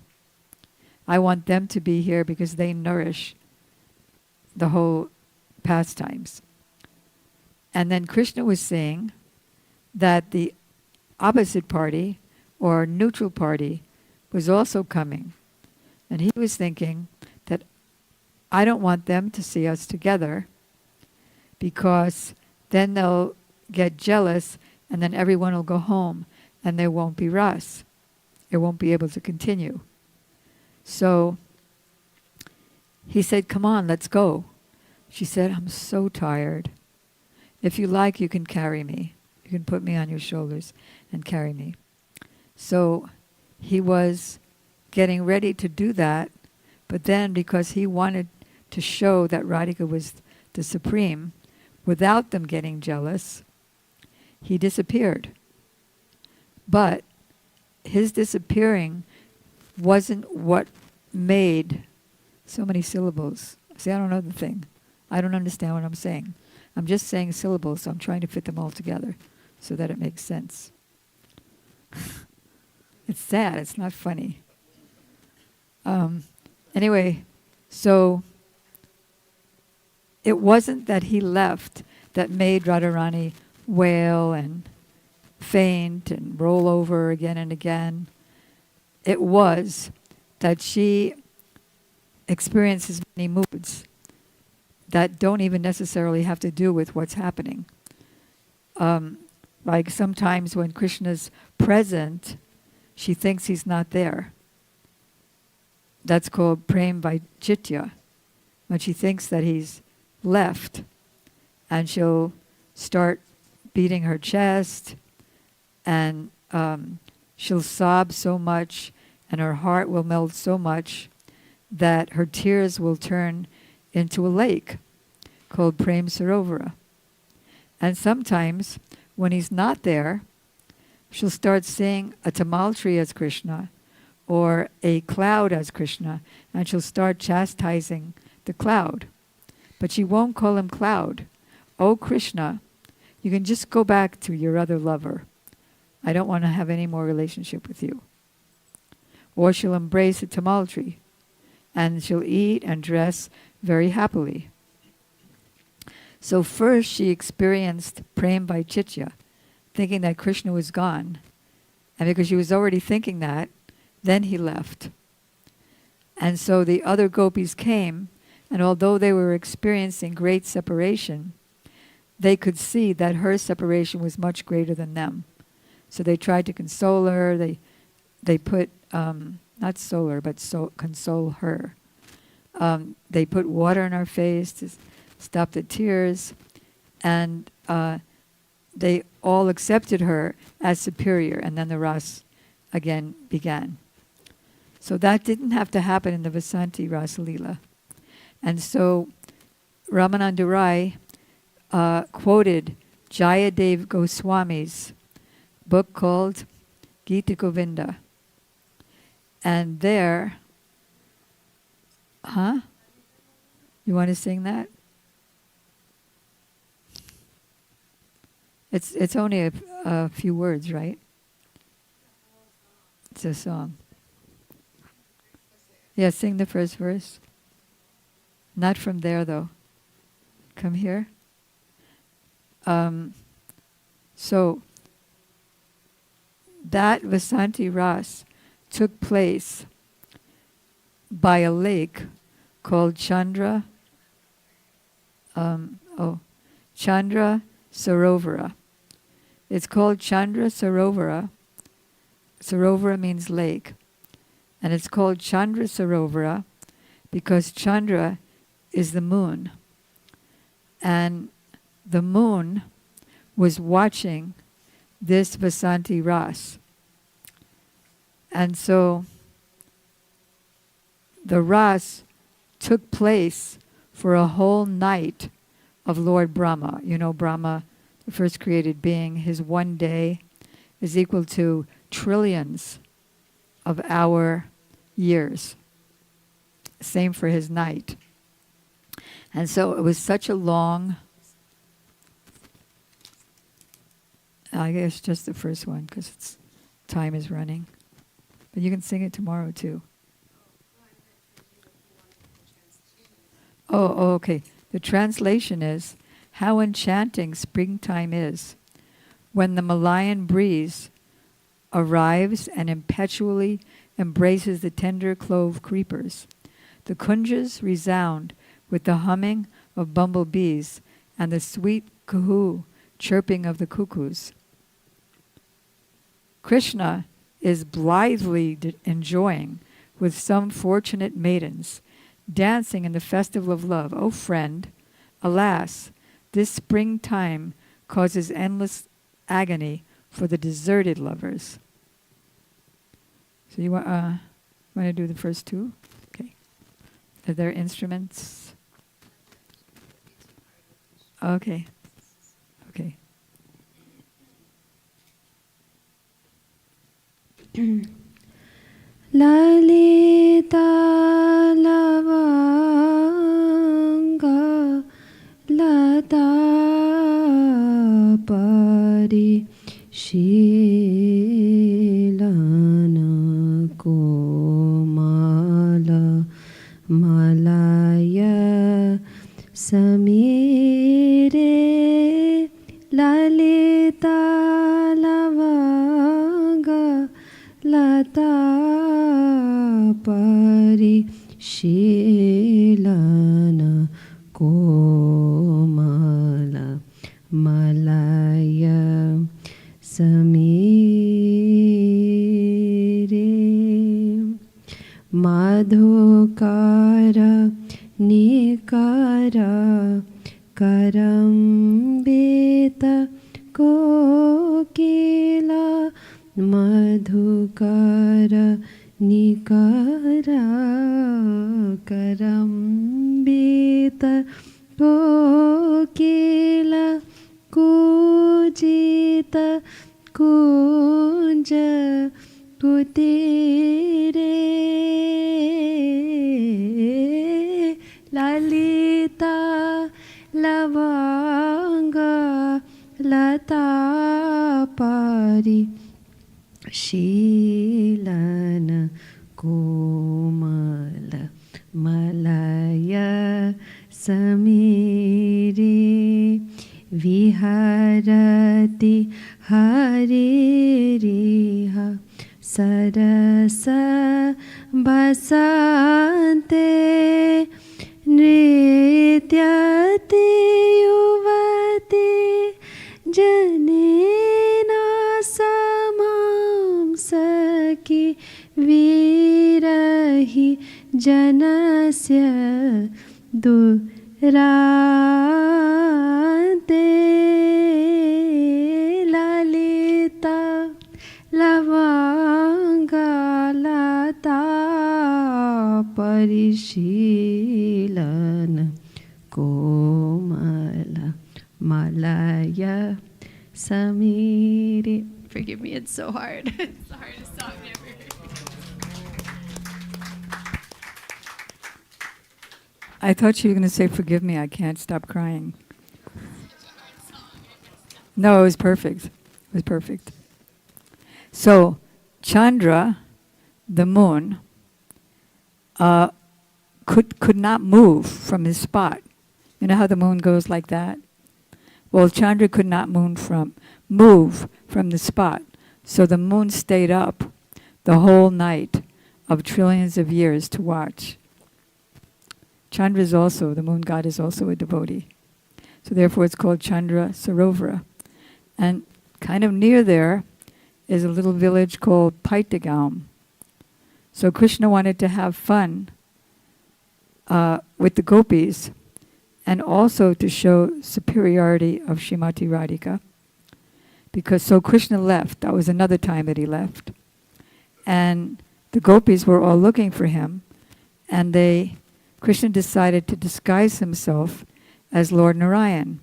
I want them to be here because they nourish the whole pastimes. And then Krishna was saying that the opposite party, or neutral party, was also coming. And he was thinking that I don't want them to see us together, because then they'll get jealous, and then everyone will go home, and there won't be ras. It won't be able to continue. So he said, come on, let's go. She said, I'm so tired. If you like, you can carry me. You can put me on your shoulders and carry me. So he was getting ready to do that, but then because he wanted to show that Radhika was the supreme, without them getting jealous, he disappeared. But his disappearing wasn't what made so many syllables. See, I don't know the thing. I don't understand what I'm saying. I'm just saying syllables, so I'm trying to fit them all together so that it makes sense. It's sad, it's not funny. Anyway, so it wasn't that he left that made Radharani wail and faint and roll over again and again. It was that she experiences many moods that don't even necessarily have to do with what's happening. Like sometimes when Krishna's present, she thinks he's not there. That's called prem vaicitya. When she thinks that he's left, and she'll start beating her chest, and she'll sob so much, and her heart will melt so much that her tears will turn into a lake called Prem Sarovara. And sometimes, when he's not there, she'll start seeing a tamal tree as Krishna, or a cloud as Krishna, and she'll start chastising the cloud. But she won't call him Cloud. Oh, Krishna, you can just go back to your other lover. I don't want to have any more relationship with you. Or she'll embrace the Tamaltri, and she'll eat and dress very happily. So first she experienced Prem Vaicitya, thinking that Krishna was gone. And because she was already thinking that, then he left. And so the other gopis came, and although they were experiencing great separation, they could see that her separation was much greater than them. So they tried to console her. They put, not soul her, but console her. They put water in her face to stop the tears. And they all accepted her as superior. And then the ras again began. So that didn't have to happen in the Vasanti Rasa Leela. And so Ramananda Rai quoted Jayadev Goswami's book called Gita Govinda. And there, you want to sing that? It's only a few words, right? It's a song. Yeah, sing the first verse. Not from there, though. Come here. So, that Vasanti Ras took place by a lake called Chandra Sarovara. It's called Chandra Sarovara. Sarovara means lake. And it's called Chandra Sarovara because Chandra is the moon. And the moon was watching this Vasanti Ras. And so the Ras took place for a whole night of Lord Brahma. You know, Brahma, the first created being, his one day is equal to trillions of our years. Same for his night. And so it was such a long, I guess just the first one because time is running. But you can sing it tomorrow too. Oh, okay. The translation is, how enchanting springtime is when the Malayan breeze arrives and impetuously embraces the tender clove creepers. The kunjas resound with the humming of bumblebees and the sweet kuhu chirping of the cuckoos. Krishna is blithely enjoying with some fortunate maidens, dancing in the festival of love. O friend, alas, this springtime causes endless agony for the deserted lovers. So you want to do the first two? Okay. Are there instruments? Okay. Okay. Lalita lavanga lata pari shilana komala malaya samire lalita lavanga lata pari shilana komala malaya samire madhukara nikara karambeta kokila madhukara nikara karambita kokila kujita kunja putire lalita परिशीलन Komal Malay समीरे विहरति हरिरिह सरस बसन्ते नृत्यते युवते जनेन समां सखि विरहि जनस्य दुरान्ते ललिता लवङ्गलता परिशीलन कोमल Malay समीरे. Forgive me, it's so hard. It's the hardest song ever. I thought she was going to say, "Forgive me, I can't stop crying." No, it was perfect. It was perfect. So, Chandra, the moon, could not move from his spot. You know how the moon goes like that? Well, Chandra could not move from the spot. So the moon stayed up the whole night of trillions of years to watch. Chandra is also, the moon god is also a devotee. So therefore it's called Chandra Sarovara. And kind of near there is a little village called Paitagaum. So Krishna wanted to have fun with the gopis and also to show superiority of Srimati Radhika. Because so Krishna left, that was another time that he left. And the gopis were all looking for him, and Krishna decided to disguise himself as Lord Narayan.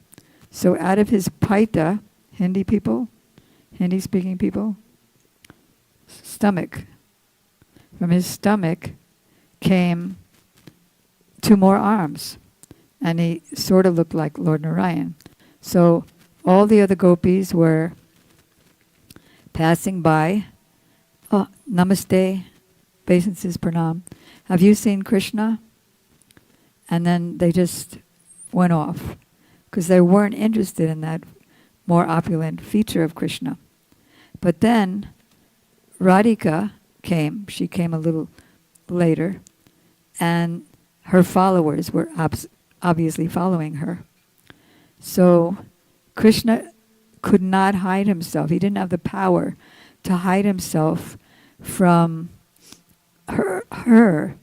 So out of his paita, Hindi-speaking people, stomach, from his stomach came 2 more arms, and he sort of looked like Lord Narayan. So all the other gopis were passing by. Oh, namaste, obeisances, pranam. Have you seen Krishna? And then they just went off because they weren't interested in that more opulent feature of Krishna. But then Radhika came. She came a little later, and her followers were obviously following her. So Krishna could not hide himself. He didn't have the power to hide himself from her.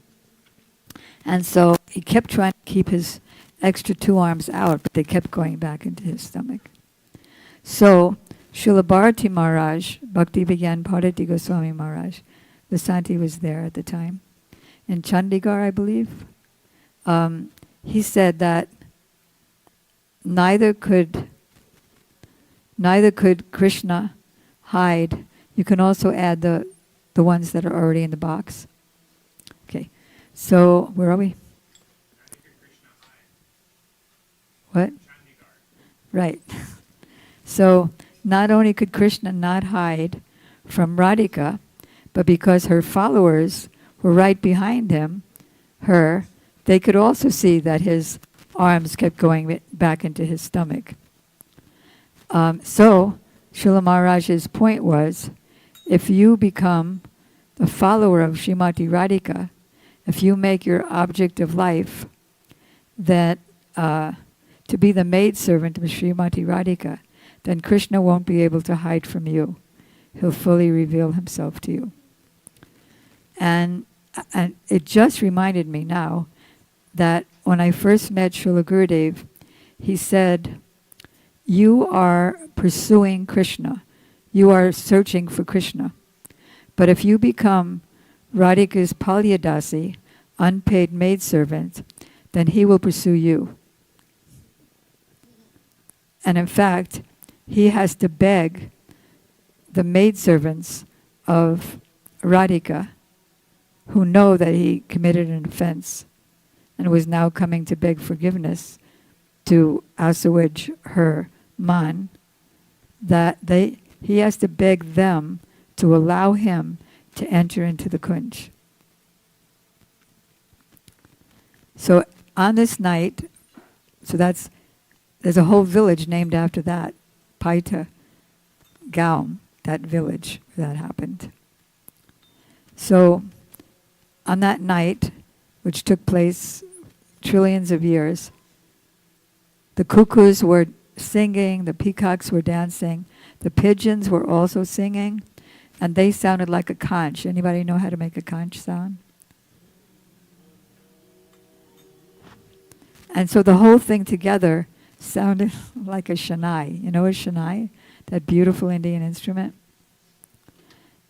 And so he kept trying to keep his extra 2 arms out, but they kept going back into his stomach. So Srila Bharati Maharaj, Bhakti Vigyan Bharati Goswami Maharaj, Vasanti was there at the time, in Chandigarh, I believe. He said that neither could Krishna hide. You can also add the ones that are already in the box. Okay, so where are we? What? Right. So not only could Krishna not hide from Radhika, but because her followers were right behind her, they could also see that his arms kept going back into his stomach. So Srila Maharaj's point was, if you become the follower of Srimati Radhika, if you make your object of life that to be the maidservant of Srimati Radhika, then Krishna won't be able to hide from you. He'll fully reveal himself to you. And it just reminded me now that when I first met Srila Gurudev, he said, you are pursuing Krishna. You are searching for Krishna. But if you become Radhika's Palyadasi, unpaid maidservant, then he will pursue you. And in fact, he has to beg the maidservants of Radhika, who know that he committed an offense and was now coming to beg forgiveness, to assuage her man, that he has to beg them to allow him to enter into the Kunj. So on this night, there's a whole village named after that, Paita Gaum, that village where that happened. So on that night, which took place trillions of years, the cuckoos were singing, the peacocks were dancing, the pigeons were also singing, and they sounded like a conch. Anybody know how to make a conch sound? And so the whole thing together sounded like a shanai. You know a shanai? That beautiful Indian instrument?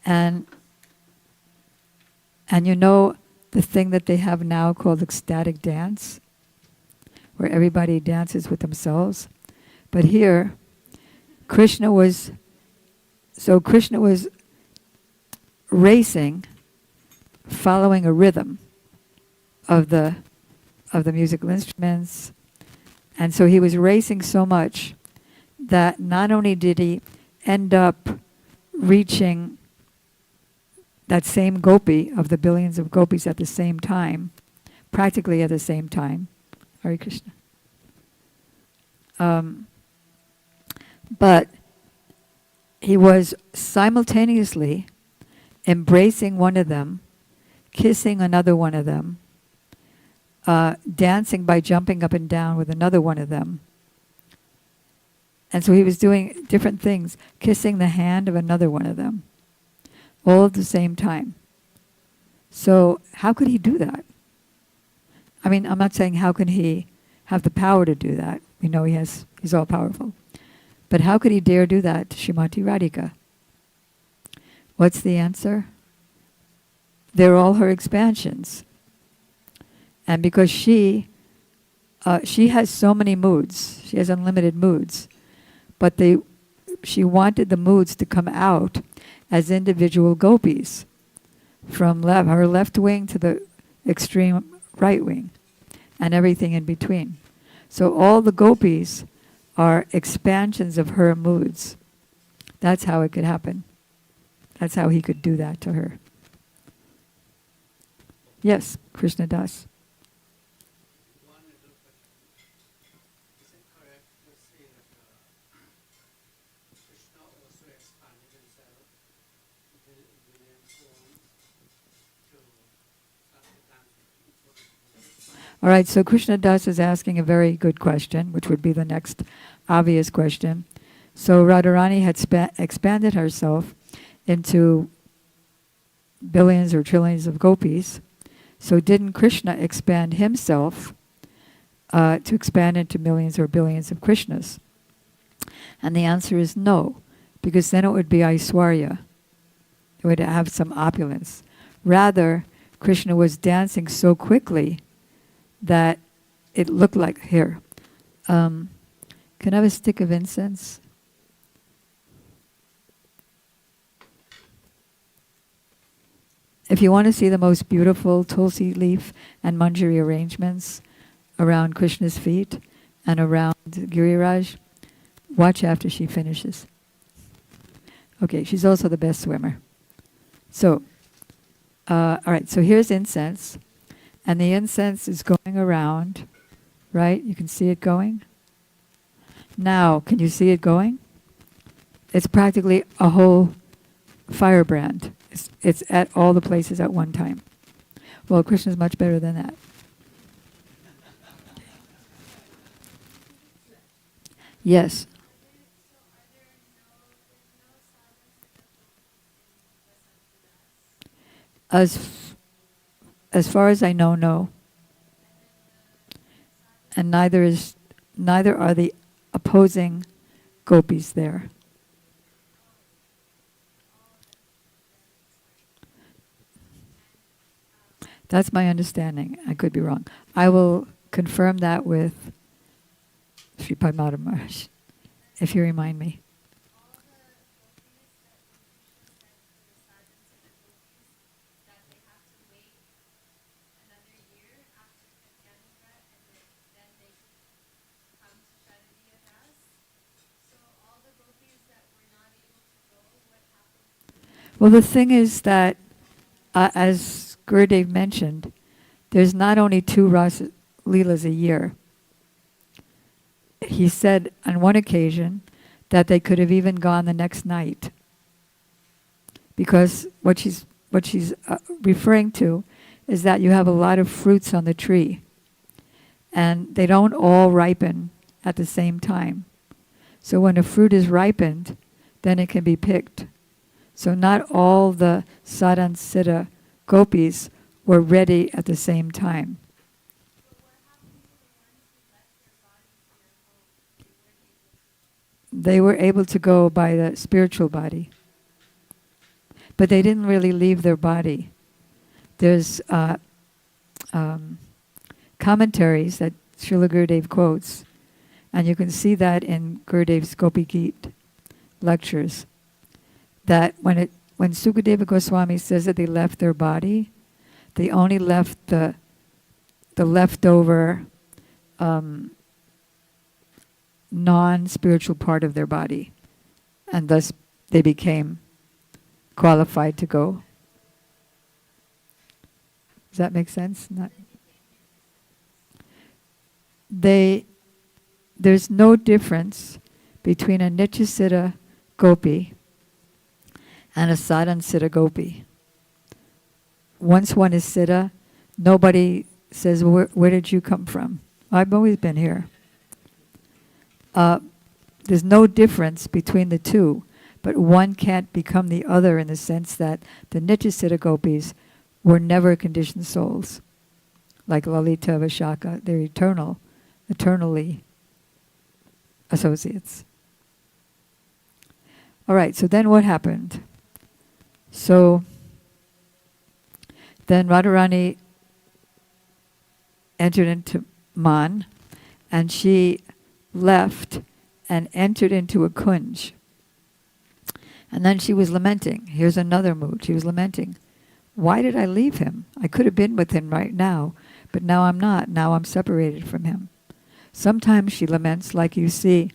And you know the thing that they have now called ecstatic dance, where everybody dances with themselves. But here, Krishna was racing, following a rhythm of the musical instruments. And so he was racing so much that not only did he end up reaching that same gopi of the billions of gopis at the same time, practically at the same time, Hare Krishna. But he was simultaneously embracing one of them, kissing another one of them, dancing by jumping up and down with another one of them. And so he was doing different things, kissing the hand of another one of them, all at the same time. So how could he do that? I mean, I'm not saying how can he have the power to do that. We know he's all powerful. But how could he dare do that to Srimati Radhika? What's the answer? They're all her expansions. And because she has so many moods, she has unlimited moods, but she wanted the moods to come out as individual gopis, from her left wing to the extreme right wing, and everything in between. So all the gopis are expansions of her moods. That's how it could happen. That's how he could do that to her. Yes, Krishna Das. One little question. Is it correct to say that Krishna also expanded himself within forms to All right, so Krishna Das is asking a very good question, which would be the next obvious question. So Radharani had expanded herself into billions or trillions of gopis. So didn't Krishna expand himself to expand into millions or billions of Krishnas? And the answer is no, because then it would be Aishwarya. It would have some opulence. Rather, Krishna was dancing so quickly that it looked like, here, can I have a stick of incense? If you want to see the most beautiful tulsi leaf and manjari arrangements around Krishna's feet and around Giriraj, watch after she finishes. Okay, she's also the best swimmer. So, all right, so here's incense. And the incense is going around, right? You can see it going. Now, can you see it going? It's practically a whole firebrand. It's at all the places at one time. Well, Krishna's much better than that. Yes. As far as I know, no. And neither are the opposing gopis there. That's my understanding. I could be wrong. I will confirm that with Sri Padmata Maharaj, if you remind me. Well, the thing is that, as Gurudev mentioned, there's not only 2 Rasa Leelas a year. He said on one occasion that they could have even gone the next night. Because what she's referring to is that you have a lot of fruits on the tree, and they don't all ripen at the same time. So when a fruit is ripened, then it can be picked. So not all the Sadhansita gopis were ready at the same time. They were able to go by the spiritual body. But they didn't really leave their body. There's commentaries that Srila Gurudev quotes, and you can see that in Gurudev's Gopi Geet lectures, that when Sukadeva Goswami says that they left their body, they only left the leftover non-spiritual part of their body, and thus they became qualified to go. Does that make sense? There's no difference between a Nityasiddha gopi and a Sadhansita gopi. Once one is Siddha, nobody says, where did you come from? I've always been here. There's no difference between the two, but one can't become the other in the sense that the Nityasiddha gopis were never conditioned souls. Like Lalita, Vishaka, they're eternally associates. All right, so then what happened? So then Radharani entered into Man, and she left and entered into a kunj. And then she was lamenting. Here's another mood. She was lamenting. Why did I leave him? I could have been with him right now, but now I'm not. Now I'm separated from him. Sometimes she laments, like you see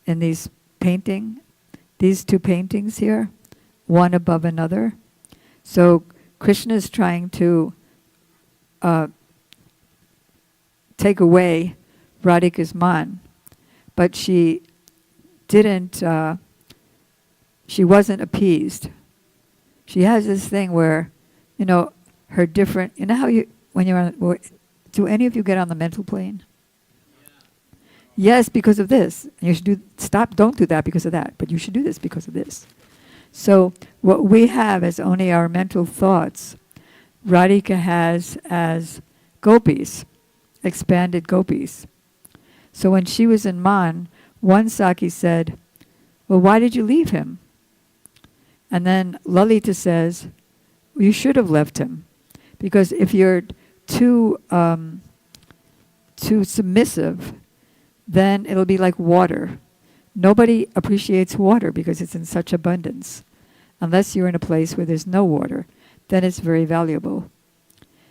in these two paintings here, one above another. So Krishna is trying to take away Radhika's man, but she wasn't appeased. She has this thing where, her different, how when you're on, do any of you get on the mental plane? Yes, because of this. You should don't do that because of that, but you should do this because of this. So what we have as only our mental thoughts, Radhika has as gopis, expanded gopis. So when she was in Man, one Saki said, well, why did you leave him? And then Lalita says, well, you should have left him. Because if you're too submissive, then it'll be like water. Nobody appreciates water because it's in such abundance. Unless you're in a place where there's no water, then it's very valuable.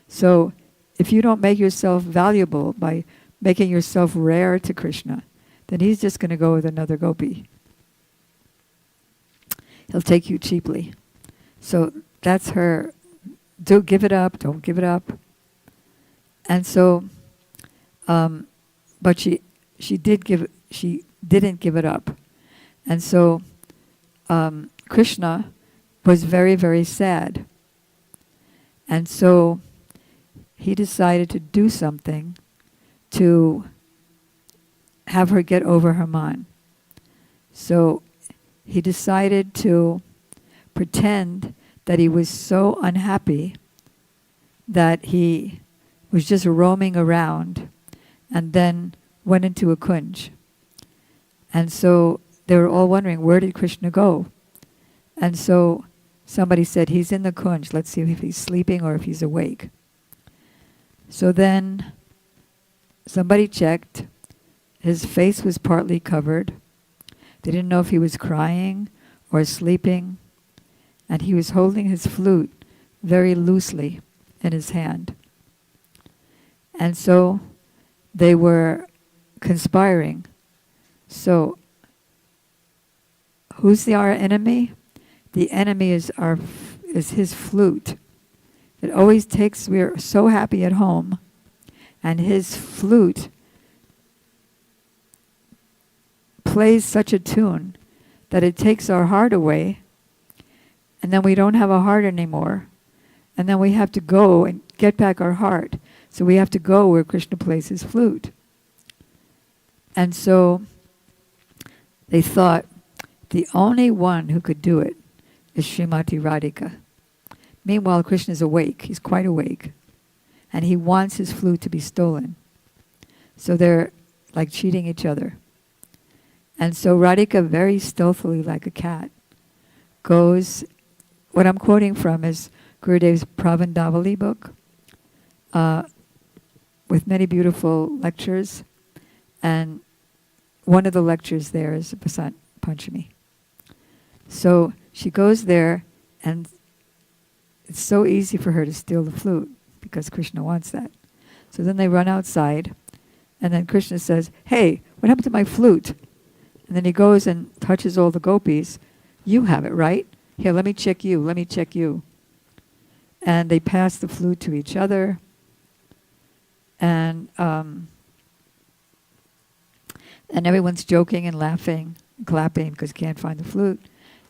So if you don't make yourself valuable by making yourself rare to Krishna, then he's just going to go with another gopi. He'll take you cheaply. So that's her, don't give it up, don't give it up. And so, but she didn't give it up. And so Krishna was very, very sad. And so he decided to do something to have her get over her man. So he decided to pretend that he was so unhappy that he was just roaming around and then went into a kunj. And so they were all wondering, where did Krishna go? And so somebody said, he's in the kunj. Let's see if he's sleeping or if he's awake. So then somebody checked. His face was partly covered. They didn't know if he was crying or sleeping. And he was holding his flute very loosely in his hand. And so they were conspiring. So who's our enemy? the enemy is is his flute. It always takes, we're so happy at home, and his flute plays such a tune that it takes our heart away, and then we don't have a heart anymore, and then we have to go and get back our heart. So we have to go where Krishna plays his flute. And so they thought the only one who could do it is Srimati Radhika. Meanwhile, Krishna is awake. He's quite awake. And he wants his flute to be stolen. So they're like cheating each other. And so Radhika, very stealthily like a cat, goes, what I'm quoting from is Gurudev's Pravandavali book, with many beautiful lectures. And one of the lectures there is Vasant Panchami. So she goes there, and it's so easy for her to steal the flute because Krishna wants that. So then they run outside, and then Krishna says, "Hey, what happened to my flute?" And then he goes and touches all the gopis. "You have it, right? Here, let me check you, let me check you." And they pass the flute to each other. And everyone's joking and laughing, clapping because can't find the flute.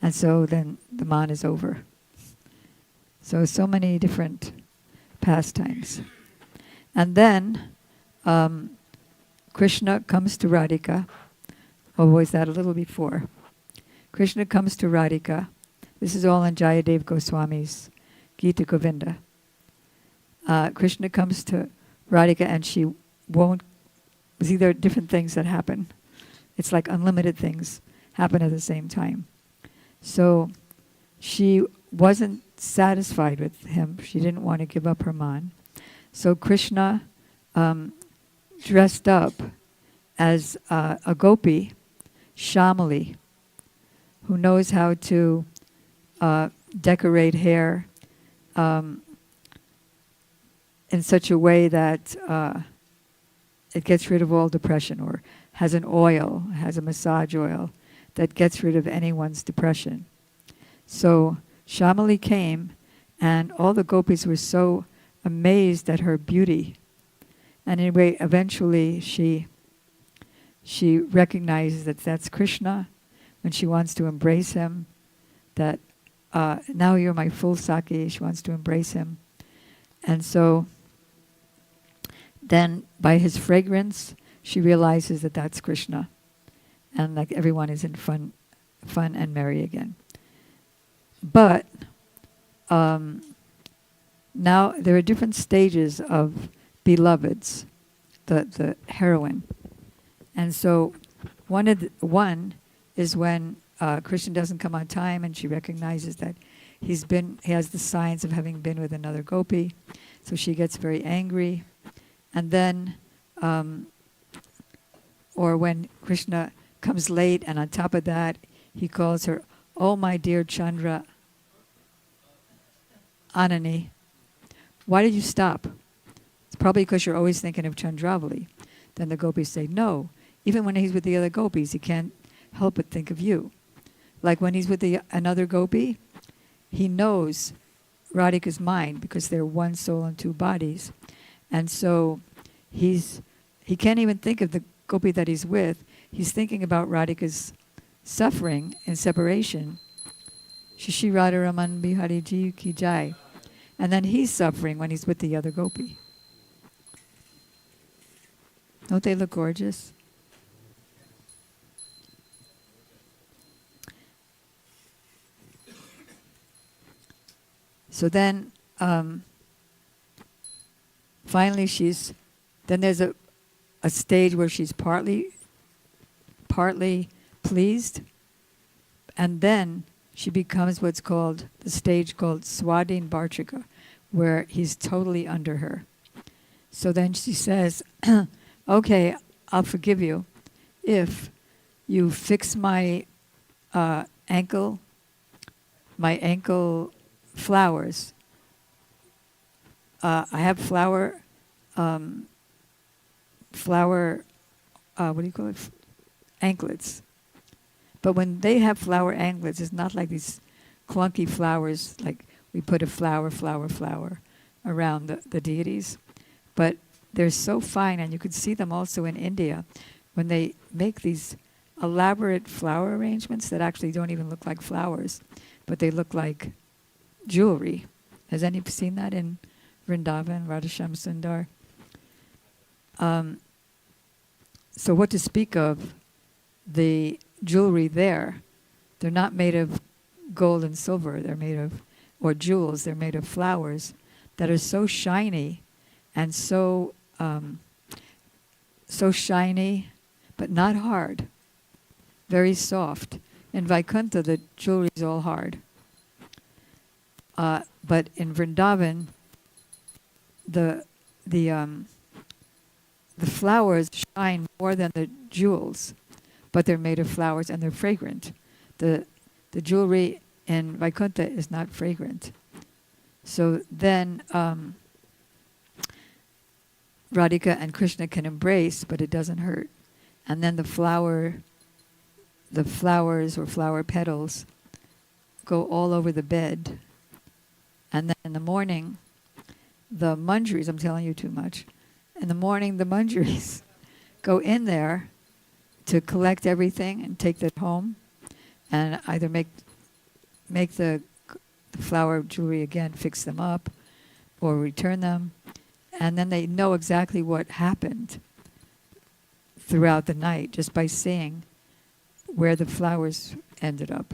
And so then the man is over. So many different pastimes. And then Krishna comes to Radhika. Or was that a little before? Krishna comes to Radhika. This is all in Jayadev Goswami's Gita Govinda. Krishna comes to Radhika, and she won't. See, there are different things that happen. It's like unlimited things happen at the same time. So she wasn't satisfied with him. She didn't want to give up her man. So Krishna dressed up as a gopi, Shamali, who knows how to decorate hair in such a way that it gets rid of all depression, or has an oil, has a massage oil that gets rid of anyone's depression. So Shamali came, and all the gopis were so amazed at her beauty. And anyway, eventually she recognizes that that's Krishna when she wants to embrace him, that now you're my full Saki. She wants to embrace him. And so then by his fragrance, she realizes that that's Krishna. And like everyone is in fun and merry again. But now there are different stages of beloveds, the heroine. And so one is when Krishna doesn't come on time, and she recognizes that he has the signs of having been with another gopi. So she gets very angry. And then, or when Krishna comes late, and on top of that, he calls her, "Oh, my dear Chandra Anani, why did you stop?" It's probably because you're always thinking of Chandravali. Then the gopis say, "No, even when he's with the other gopis, he can't help but think of you." Like when he's with another gopi, he knows Radhika's mind because they're one soul and two bodies. And so he can't even think of the gopi that he's with. He's thinking about Radhika's suffering in separation. Shishi Radharaman Bihari Ji Ki Jai. And then he's suffering when he's with the other gopi. Don't they look gorgeous? So then, finally then there's a stage where she's partly pleased, and then she becomes what's called, the stage called Swadhin Barchika, where he's totally under her. So then she says, "Okay, I'll forgive you if you fix my ankle flowers. I have flower, what do you call it? Anklets. But when they have flower anklets, it's not like these clunky flowers, like we put a flower around the deities. But they're so fine, and you could see them also in India when they make these elaborate flower arrangements that actually don't even look like flowers, but they look like jewelry. Has anyone seen that in Vrindavan, Radhasham Sundar? So what to speak of the jewelry there? They're not made of gold and silver. They're made of, or jewels. They're made of flowers that are so shiny and so shiny, but not hard. Very soft. In Vaikuntha, the jewelry is all hard. But in Vrindavan, the flowers shine more than the jewels, but they're made of flowers and they're fragrant. The jewelry in Vaikuntha is not fragrant. So then Radhika and Krishna can embrace, but it doesn't hurt. And then the flowers or flower petals go all over the bed. And then in the morning, the manjaris, I'm telling you too much, in the morning the manjaris go in there to collect everything and take that home and either make the flower jewelry again, fix them up, or return them. And then they know exactly what happened throughout the night just by seeing where the flowers ended up.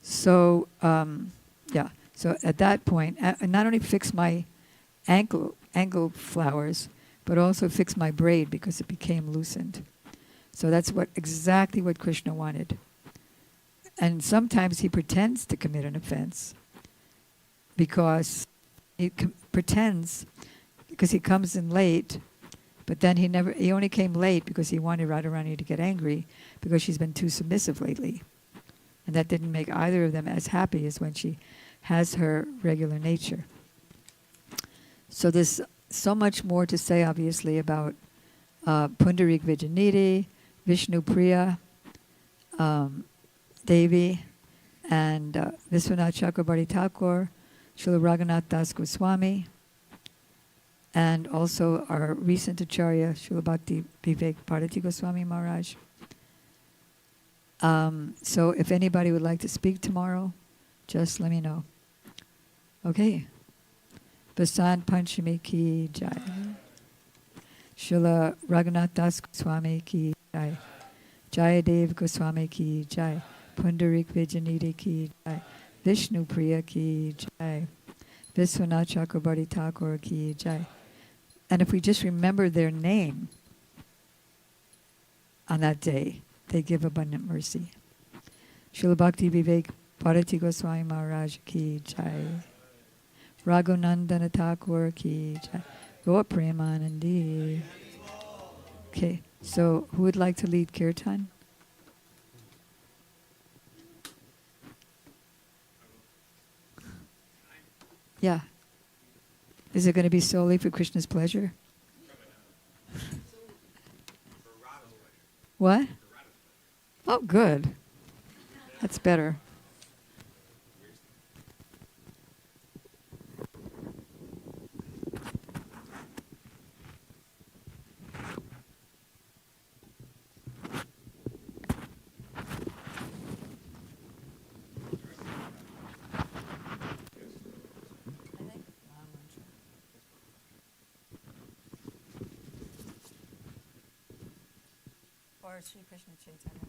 So, so at that point, I not only fix my ankle flowers, but also fix my braid because it became loosened. So that's exactly what Krishna wanted. And sometimes he pretends to commit an offense because he pretends because he comes in late, but then he only came late because he wanted Radharani to get angry because she's been too submissive lately. And that didn't make either of them as happy as when she has her regular nature. So there's so much more to say, obviously, about Pundarik Vijayanidhi, Vishnu Priya, Devi, and Viswanath Chakrabarti Thakur, Srila Raghunath Das Goswami, and also our recent Acharya, Srila Bhakti Vivek Bharati Goswami Maharaj. So if anybody would like to speak tomorrow, just let me know. Okay. Basant Panchami ki jai. Srila Raghunath Das Goswami ki jai. Jayadev Goswami ki jai. Pundarik Vijayanidhi ki jai. Vishnu Priya ki jai. Viswanath Chakrabarti Thakur ki jai. And if we just remember their name on that day, they give abundant mercy. Srila Bhakti Vivek Bharati Goswami Maharaj ki jai. Raghunandana Thakur ki jai. Gaur Premanandi. Okay, so who would like to lead Kirtan? Yeah. Is it going to be solely for Krishna's pleasure? What? Oh, good. That's better. Or Sri Krishna Chaitanya.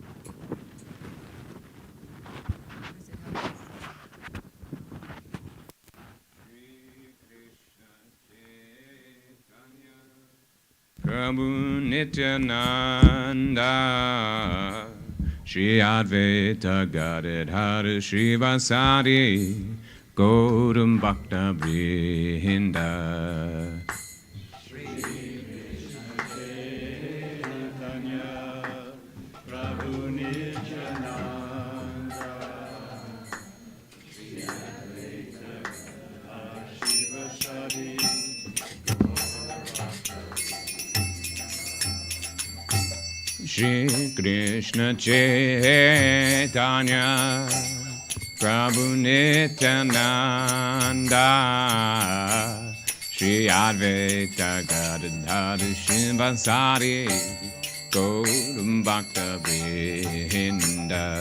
Prabhu Nityananda, Shri Advaita Gadadhara Shri Vasadi, Gautam Bhakta Vrinda. Shri Krishna Chaitanya, Prabhu Nityananda, Shri Advaita Gadadhara Shivasari, Gautam Bhakta Vrinda.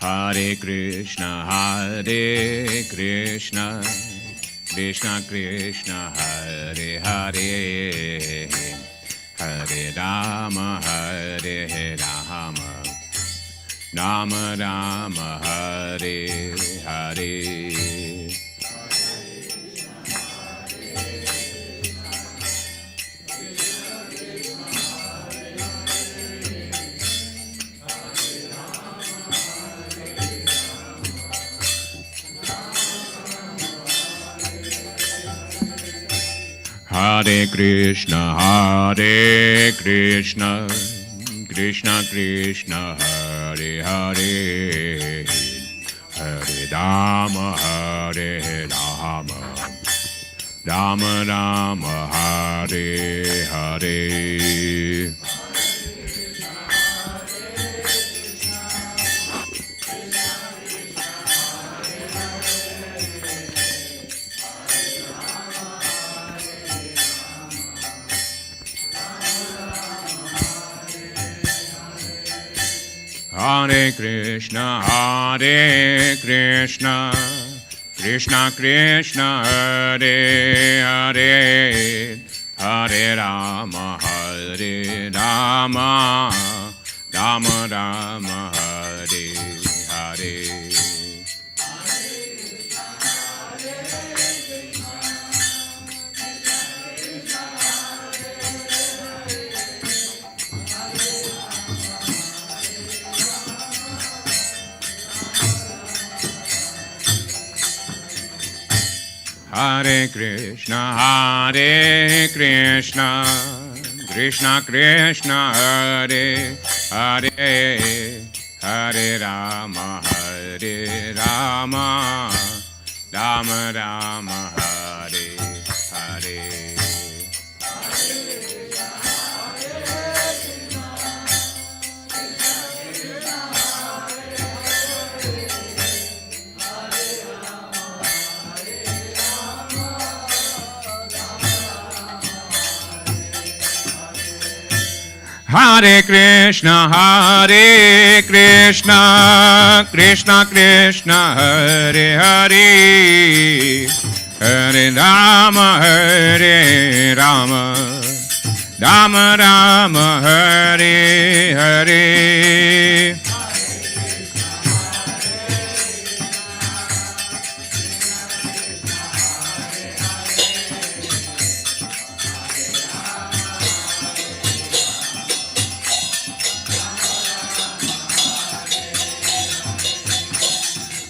Hare Krishna, Krishna Krishna, Hare Hare, Hare Rama, Hare Rama, Rama Rama, Hare Hare. Hare Krishna, Krishna Krishna, Hare Hare, Hare Rama, Hare Rama, Rama Rama, Hare Hare. Hare Krishna, Krishna Krishna, Hare Hare, Hare Rama, Hare Rama, Rama Rama, Hare Hare. Hare Krishna, Krishna Krishna, Hare Hare, Hare Rama, Hare Rama, Rama Rama, Hare Hare. Hare Krishna, Krishna Krishna, Hare Hare, Hare Rama, Hare Rama, Rama Rama, Hare Hare.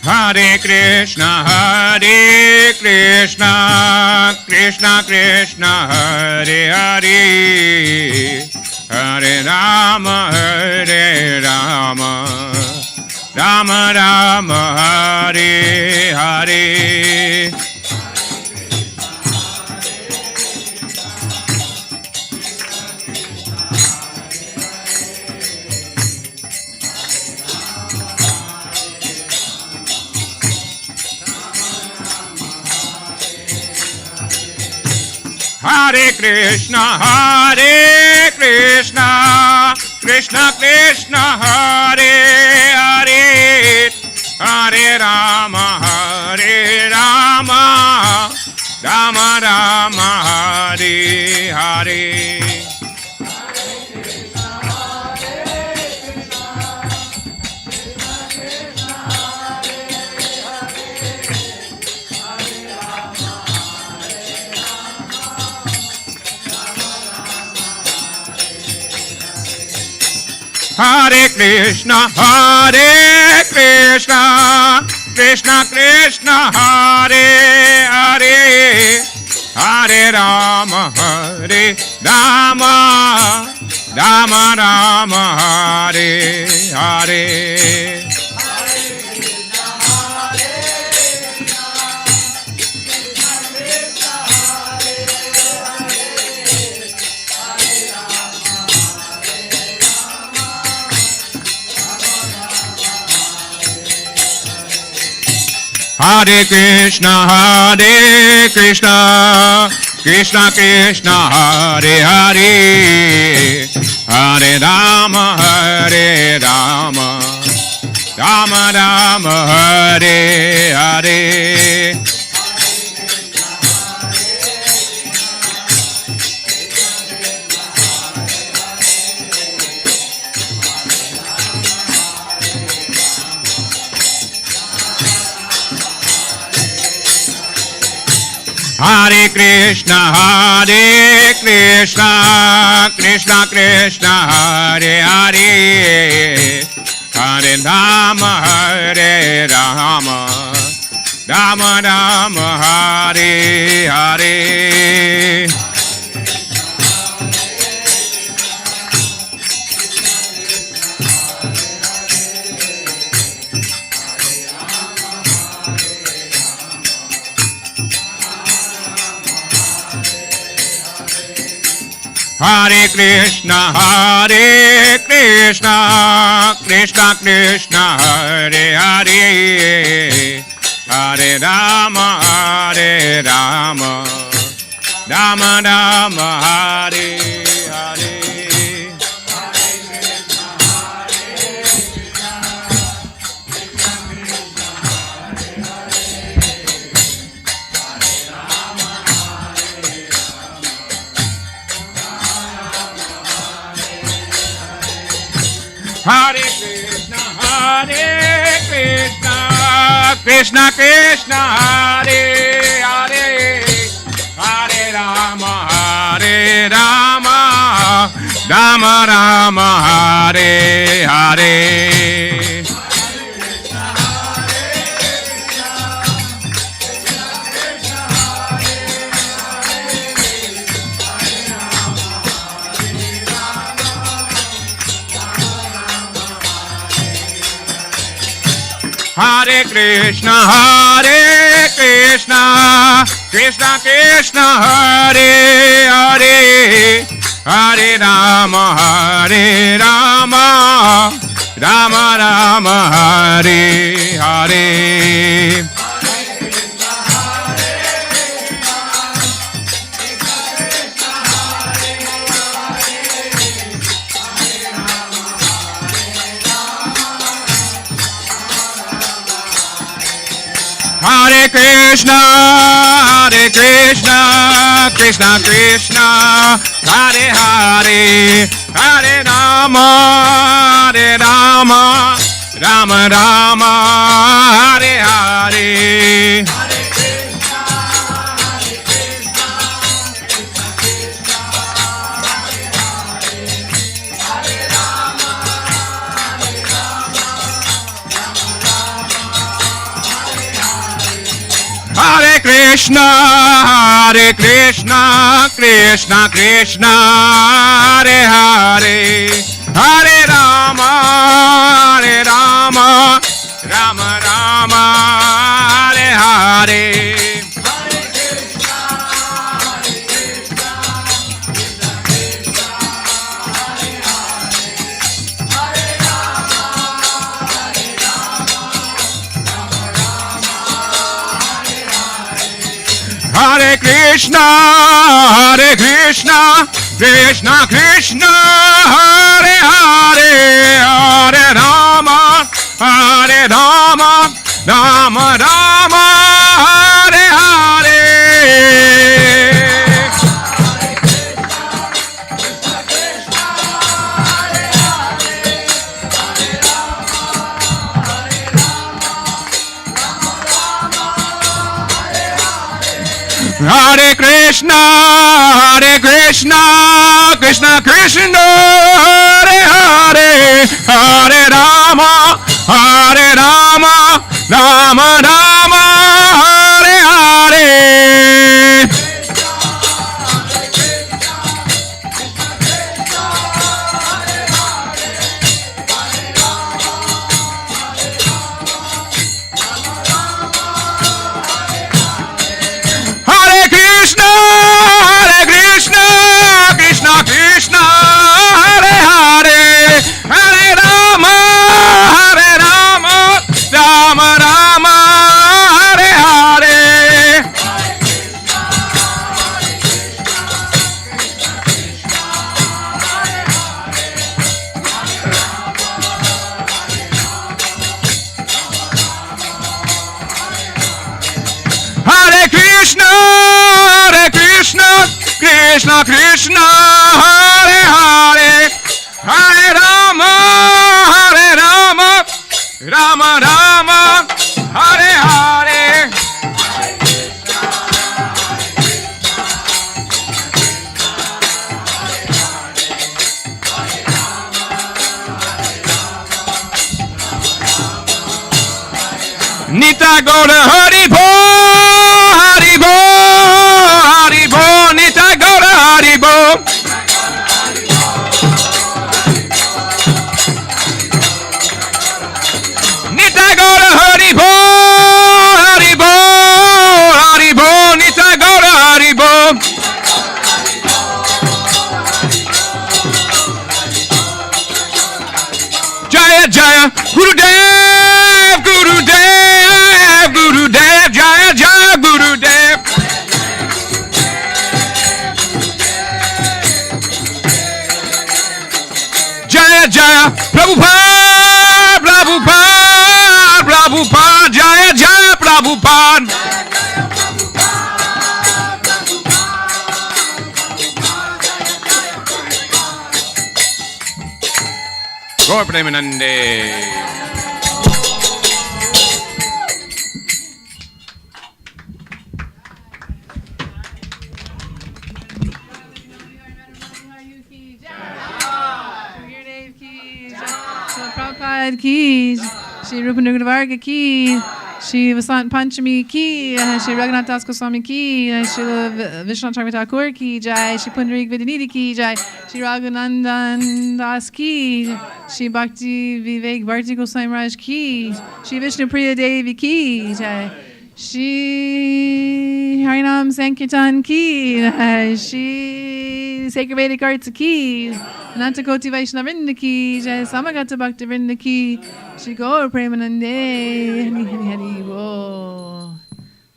Hare Krishna, Krishna Krishna, Hare Hare, Hare Rama, Hare Rama, Rama Rama, Hare Hare. Hare Krishna, Krishna Krishna, Hare Hare, Hare Rama, Hare Rama, Rama Rama, Hare Hare. Hare Krishna, Krishna Krishna, Hare Hare, Hare Rama, Hare Rama, Rama Rama. Rama, Hare Hare. Hare Krishna, Krishna Krishna, Hare Hare, Hare Rama, Rama Rama, Hare Hare. Hare Krishna, Krishna Krishna, Hare Hare, Hare Rama, Rama Rama, Hare Hare. Hare Krishna, Krishna Krishna, Hare Hare, Hare Rama, Rama Rama, Hare Hare. Hare Krishna, Krishna Krishna, Hare Hare, Hare Rama, Rama Rama, Hare Hare. Hare Krishna, Krishna Krishna, Hare Hare, Hare Rama, Rama Rama, Hare Hare. Hare Krishna, Krishna Krishna, Hare Hare, Hare Rama, Rama Rama, Hare Hare. Hare Krishna, Krishna Krishna, Hare Hare, Hare Rama, Rama Rama, Hare Hare. Hare Krishna, Krishna Krishna, Hare Hare, Hare Rama, Rama Rama, Hare Hare. Hare Krishna, Krishna Krishna, Hare Hare, Hare Rama, Rama Rama, Hare Hare. Krishna, Hare Krishna, Krishna Krishna, Hare Hare, Hare Rama, Hare Rama, Rama Rama, Hare Hare. Nita Gora Hari Bo, Hari Bo, Hari Bo, Nita Gora Hari Bo. Nita Gora Hari Bo, Hari Bo, Hari Bo, Nita Gora Hari Bo. Jaya Jaya Gurudev, Gurudev, Gurudev, Jaya Jaya Gurudev. Jaya Jaya Prabhupada, Prabhupada, Prabhupada, Jaya Jaya Prabhupada. Gaur Premanande. Prabhupada ki, Shri Rupanuga Varga ki, Shri Vasant Panchami ki, Shri Raghunath Das Goswami ki, Shri Vishwanath Chakravarti Thakur ki jai, Shri Pundarik Vidyanidhi ki jai, Shri Raghunandan Das ki, Shri Bhakti Vivek Bharti Goswami Maharaj ki, Shri Vishnu Priya Devi ki jai, Shri Harinam Sankirtan ki, Shri Sacred Vedic Arts ki, Anantakoti Vaishnava Vrinda ki, Jai Samagata Bhakta Vrinda ki, Shri Gaur Premanande, Hari Hari Hari Bo.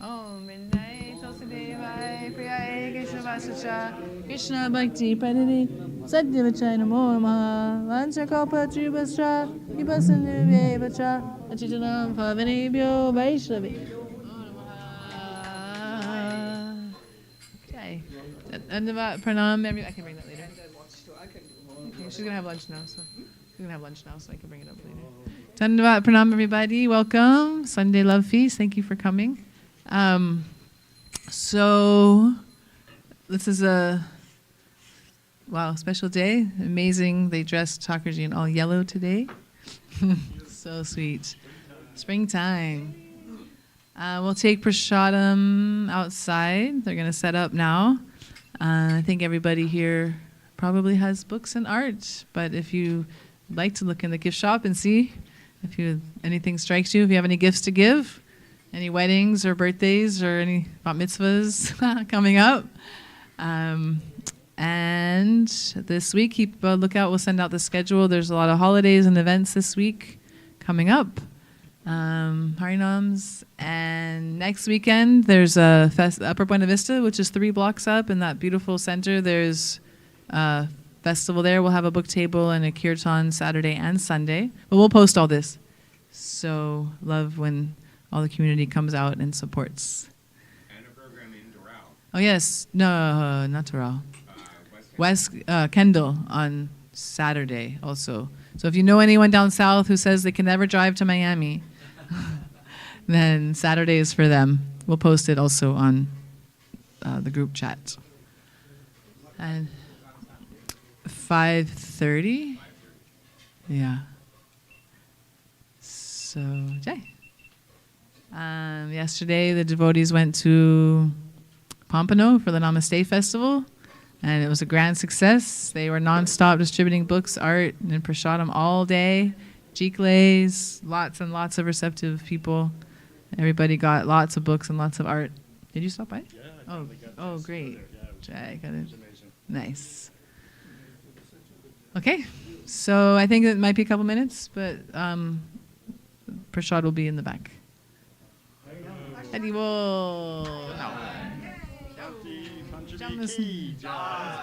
Om Vindai Tulsidevai Priyai Keshavascha Krishna Bhakti Padini Satyavachai Namo Namaha Vancha Kalpa Tribhascha Vipasanu Vevacha Achitanam Pavanebhyo Vaishnavi. Okay. Dandava Pranam. I can bring that later. Okay, she's gonna have lunch now, so I can bring it up later. Dandavat Pranam, everybody. Welcome. Sunday Love Feast. Thank you for coming. So this is a special day. Amazing. They dressed Thakurji in all yellow today. So sweet. Springtime. We'll take Prasadam outside. They're gonna set up now. I think everybody here probably has books and art, but if you like to look in the gift shop and see if anything strikes you, if you have any gifts to give, any weddings or birthdays or any bat mitzvahs coming up. And this week, keep a lookout. We'll send out the schedule. There's a lot of holidays and events this week coming up. Harinams. And next weekend, there's a Upper Buena Vista, which is 3 blocks up in that beautiful center. There's festival there. We'll have a book table and a kirtan Saturday and Sunday. But we'll post all this. So love when all the community comes out and supports. And a program in Doral. Oh yes, no, not Doral. West Kendall on Saturday also. So if you know anyone down south who says they can never drive to Miami, then Saturday is for them. We'll post it also on the group chat. And 5:30? Yeah. So, Jai. Yesterday, the devotees went to Pompano for the Namaste Festival, and it was a grand success. They were nonstop distributing books, art, and prasadam all day. Jikles, lots and lots of receptive people. Everybody got lots of books and lots of art. Did you stop by? Yeah. Oh, great. Jai, got it. Nice. Okay, so I think it might be a couple minutes, but Prashad will be in the back. Haribol.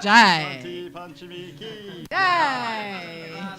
Jai. Jai.